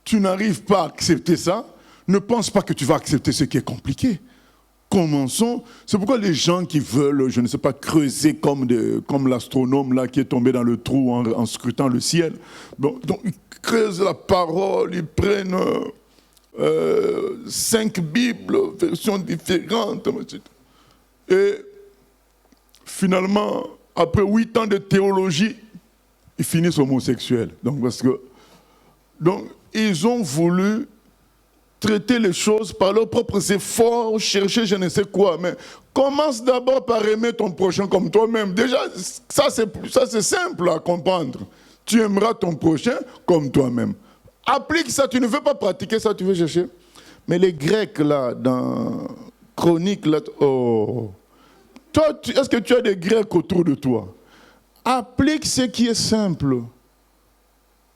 tu n'arrives pas à accepter ça, ne pense pas que tu vas accepter ce qui est compliqué. Commençons. C'est pourquoi les gens qui veulent, je ne sais pas, creuser comme l'astronome là qui est tombé dans le trou en scrutant le ciel. Donc ils creusent la parole, ils prennent 5 Bibles, versions différentes. Et finalement, après 8 ans de théologie, ils finissent homosexuels. Donc ils ont voulu traiter les choses par leurs propres efforts, chercher je ne sais quoi. Mais commence d'abord par aimer ton prochain comme toi-même. Déjà, ça c'est simple à comprendre. Tu aimeras ton prochain comme toi-même. Applique ça, tu ne veux pas pratiquer ça, tu veux chercher. Mais les Grecs, là, dans Chronique, là, oh. Toi, est-ce que tu as des Grecs autour de toi? Applique ce qui est simple.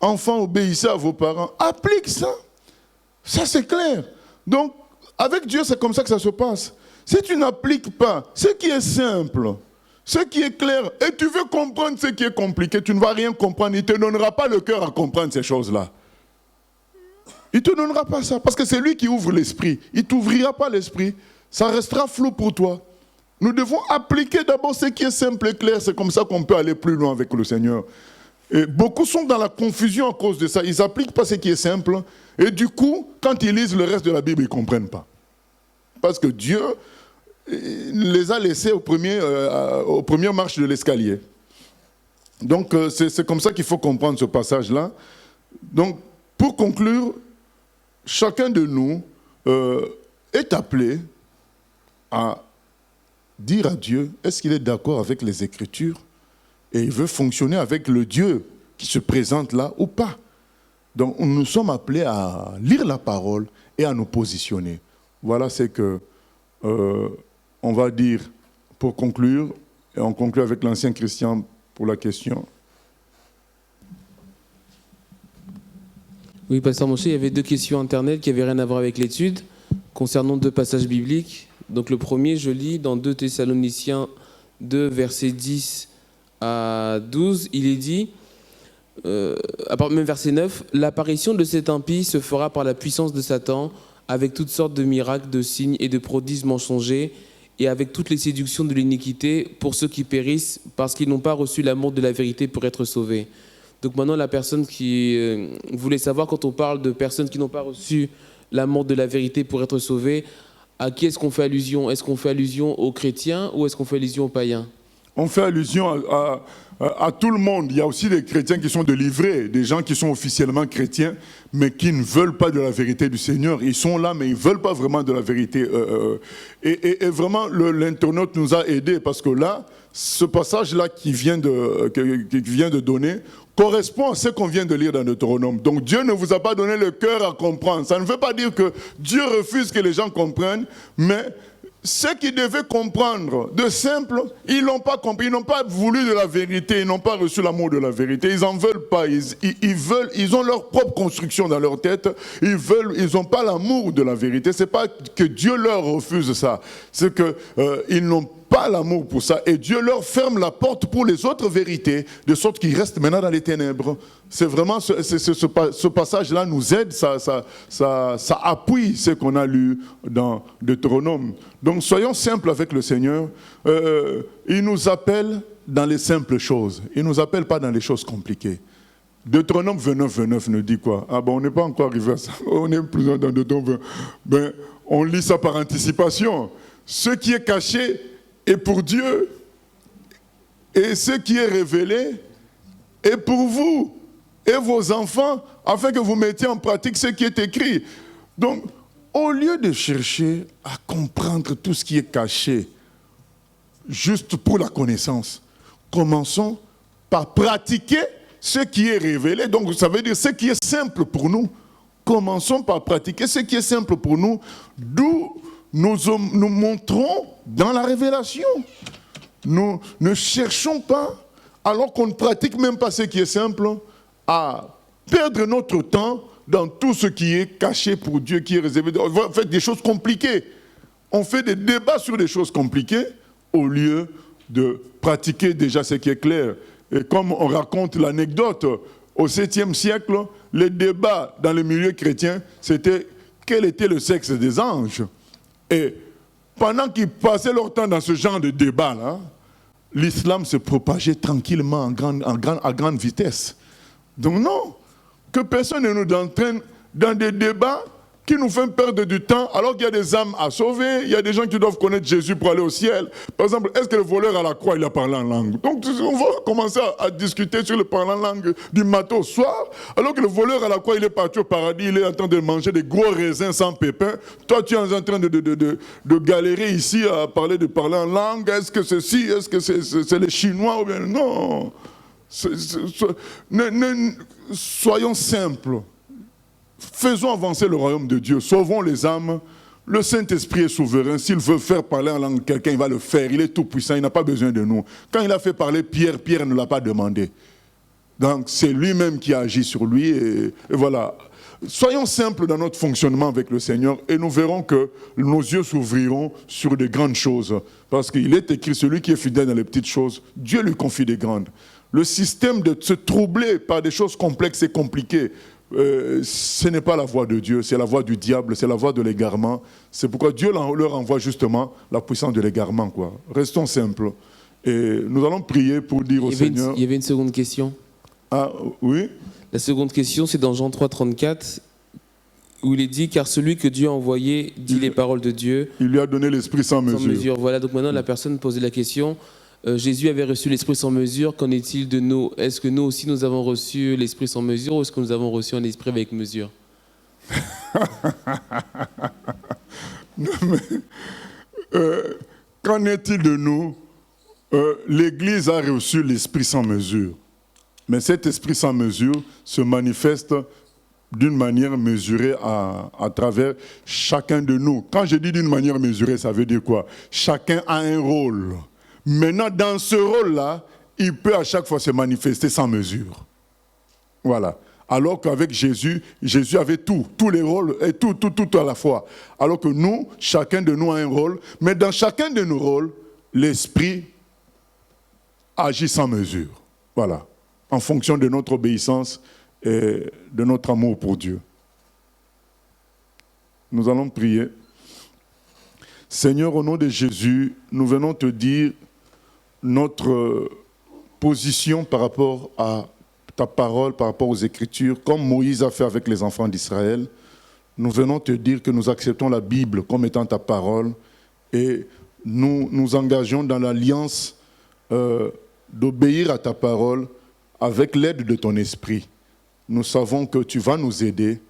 Enfants, obéissez à vos parents. Applique ça. Ça, c'est clair. Donc, avec Dieu, c'est comme ça que ça se passe. Si tu n'appliques pas ce qui est simple, ce qui est clair, et tu veux comprendre ce qui est compliqué, tu ne vas rien comprendre. Il ne te donnera pas le cœur à comprendre ces choses-là. Il ne te donnera pas ça, parce que c'est lui qui ouvre l'esprit. Il ne t'ouvrira pas l'esprit. Ça restera flou pour toi. Nous devons appliquer d'abord ce qui est simple et clair. C'est comme ça qu'on peut aller plus loin avec le Seigneur. Et beaucoup sont dans la confusion à cause de ça. Ils n'appliquent pas ce qui est simple. Et du coup, quand ils lisent le reste de la Bible, ils ne comprennent pas. Parce que Dieu les a laissés aux premières marches de l'escalier. Donc, c'est comme ça qu'il faut comprendre ce passage-là. Donc, pour conclure, chacun de nous est appelé à dire à Dieu, est-ce qu'il est d'accord avec les Écritures et il veut fonctionner avec le Dieu qui se présente là ou pas. Donc nous sommes appelés à lire la parole et à nous positionner. Voilà ce que on va dire pour conclure, et on conclut avec l'ancien Christian pour la question. Oui, Pasteur Moshe, il y avait 2 questions Internet qui n'avaient rien à voir avec l'étude, concernant 2 passages bibliques. Donc le premier, je lis dans 2 Thessaloniciens 2, versets 10 à 12, il est dit, même verset 9, « L'apparition de cet impie se fera par la puissance de Satan, avec toutes sortes de miracles, de signes et de prodiges mensongers, et avec toutes les séductions de l'iniquité pour ceux qui périssent, parce qu'ils n'ont pas reçu l'amour de la vérité pour être sauvés. » Donc maintenant, la personne qui voulait savoir, quand on parle de personnes qui n'ont pas reçu l'amour de la vérité pour être sauvées, à qui est-ce qu'on fait allusion? Est-ce qu'on fait allusion aux chrétiens ou est-ce qu'on fait allusion aux païens? On fait allusion à tout le monde. Il y a aussi des chrétiens qui sont délivrés, des gens qui sont officiellement chrétiens, mais qui ne veulent pas de la vérité du Seigneur. Ils sont là, mais ils ne veulent pas vraiment de la vérité. Et vraiment, l'internaute nous a aidés, parce que là, ce passage-là qui vient de donner correspond à ce qu'on vient de lire dans Deutéronome. Donc Dieu ne vous a pas donné le cœur à comprendre. Ça ne veut pas dire que Dieu refuse que les gens comprennent, mais ceux qui devaient comprendre de simple, ils n'ont pas compris, ils n'ont pas voulu de la vérité, ils n'ont pas reçu l'amour de la vérité, ils n'en veulent pas, ils ont leur propre construction dans leur tête, ils n'ont pas l'amour de la vérité. Ce n'est pas que Dieu leur refuse ça, c'est qu'ils n'ont pas l'amour pour ça, et Dieu leur ferme la porte pour les autres vérités, de sorte qu'ils restent maintenant dans les ténèbres. C'est vraiment ce passage-là nous aide, ça appuie ce qu'on a lu dans Deutéronome. Donc soyons simples avec le Seigneur. Il nous appelle dans les simples choses, il ne nous appelle pas dans les choses compliquées. Deutéronome 29 nous dit quoi? Ah bon, on n'est pas encore arrivé à ça, on est plus dans Deutéronome 20. On lit ça par anticipation. Ce qui est caché est pour Dieu, et ce qui est révélé est pour vous et vos enfants, afin que vous mettiez en pratique ce qui est écrit. Donc, au lieu de chercher à comprendre tout ce qui est caché, juste pour la connaissance, commençons par pratiquer ce qui est révélé. Donc, ça veut dire ce qui est simple pour nous. Commençons par pratiquer ce qui est simple pour nous, d'où nous montrons dans la révélation. Nous ne cherchons pas, alors qu'on ne pratique même pas ce qui est simple, à perdre notre temps dans tout ce qui est caché pour Dieu, qui est réservé. On fait des choses compliquées. On fait des débats sur des choses compliquées au lieu de pratiquer déjà ce qui est clair. Et comme on raconte l'anecdote, au 7e siècle, les débats dans le milieu chrétien, c'était quel était le sexe des anges. Et pendant qu'ils passaient leur temps dans ce genre de débat-là, l'islam se propageait tranquillement à grande vitesse. Donc non, que personne ne nous entraîne dans des débats qui nous font perdre du temps, alors qu'il y a des âmes à sauver, il y a des gens qui doivent connaître Jésus pour aller au ciel. Par exemple, est-ce que le voleur à la croix, il a parlé en langue? Donc on va commencer à discuter sur le parler en langue du matin au soir, alors que le voleur à la croix, il est parti au paradis, il est en train de manger des gros raisins sans pépins. Toi, tu es en train de galérer ici à parler en langue. Est-ce que ceci, est-ce que c'est les Chinois ou bien non? Soyons simples. Faisons avancer le royaume de Dieu, sauvons les âmes. Le Saint-Esprit est souverain. S'il veut faire parler en langue quelqu'un, il va le faire. Il est tout puissant, il n'a pas besoin de nous. Quand il a fait parler Pierre, Pierre ne l'a pas demandé. Donc c'est lui-même qui a agi sur lui. Et voilà. Soyons simples dans notre fonctionnement avec le Seigneur et nous verrons que nos yeux s'ouvriront sur de grandes choses. Parce qu'il est écrit, celui qui est fidèle dans les petites choses, Dieu lui confie des grandes. Le système de se troubler par des choses complexes et compliquées, ce n'est pas la voie de Dieu, c'est la voie du diable, c'est la voie de l'égarement. C'est pourquoi Dieu leur envoie justement la puissance de l'égarement. Restons simples. Et nous allons prier pour dire au Seigneur... Il y avait une seconde question. Ah, oui. La seconde question, c'est dans Jean 3, 34, où il est dit « Car celui que Dieu a envoyé dit les paroles de Dieu. » Il lui a donné l'esprit sans mesure. Voilà, donc maintenant la personne posait la question... Jésus avait reçu l'Esprit sans mesure, qu'en est-il de nous? Est-ce que nous aussi nous avons reçu l'Esprit sans mesure ou est-ce que nous avons reçu un esprit avec mesure? Qu'en est-il de nous? L'Église a reçu l'Esprit sans mesure. Mais cet Esprit sans mesure se manifeste d'une manière mesurée à travers chacun de nous. Quand je dis d'une manière mesurée, ça veut dire quoi? Chacun a un rôle. Maintenant, dans ce rôle-là, il peut à chaque fois se manifester sans mesure. Voilà. Alors qu'avec Jésus, Jésus avait tous les rôles, et tout à la fois. Alors que nous, chacun de nous a un rôle, mais dans chacun de nos rôles, l'Esprit agit sans mesure. Voilà. En fonction de notre obéissance et de notre amour pour Dieu. Nous allons prier. Seigneur, au nom de Jésus, nous venons te dire notre position par rapport à ta parole, par rapport aux Écritures, comme Moïse a fait avec les enfants d'Israël. Nous venons te dire que nous acceptons la Bible comme étant ta parole et nous nous engageons dans l'alliance d'obéir à ta parole avec l'aide de ton esprit. Nous savons que tu vas nous aider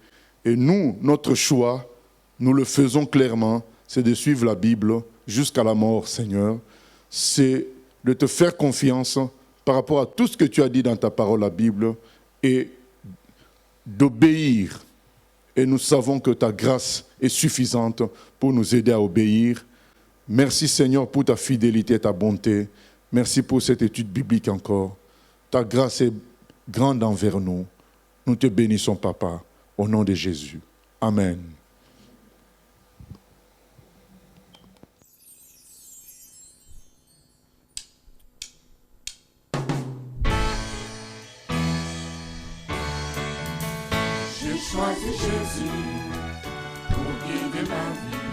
et nous, notre choix, nous le faisons clairement, c'est de suivre la Bible jusqu'à la mort, Seigneur. C'est de te faire confiance par rapport à tout ce que tu as dit dans ta parole, la Bible, et d'obéir. Et nous savons que ta grâce est suffisante pour nous aider à obéir. Merci, Seigneur, pour ta fidélité et ta bonté. Merci pour cette étude biblique encore. Ta grâce est grande envers nous. Nous te bénissons, Papa, au nom de Jésus. Amen. J'ai choisi Jésus pour guider ma vie.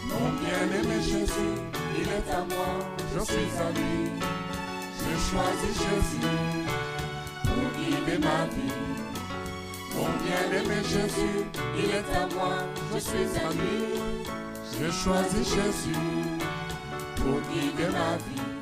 Mon bien-aimé Jésus, il est à moi, je suis à lui. J'ai choisi Jésus pour guider ma vie. Mon bien-aimé Jésus, il est à moi, je suis à lui. J'ai choisi Jésus pour guider ma vie.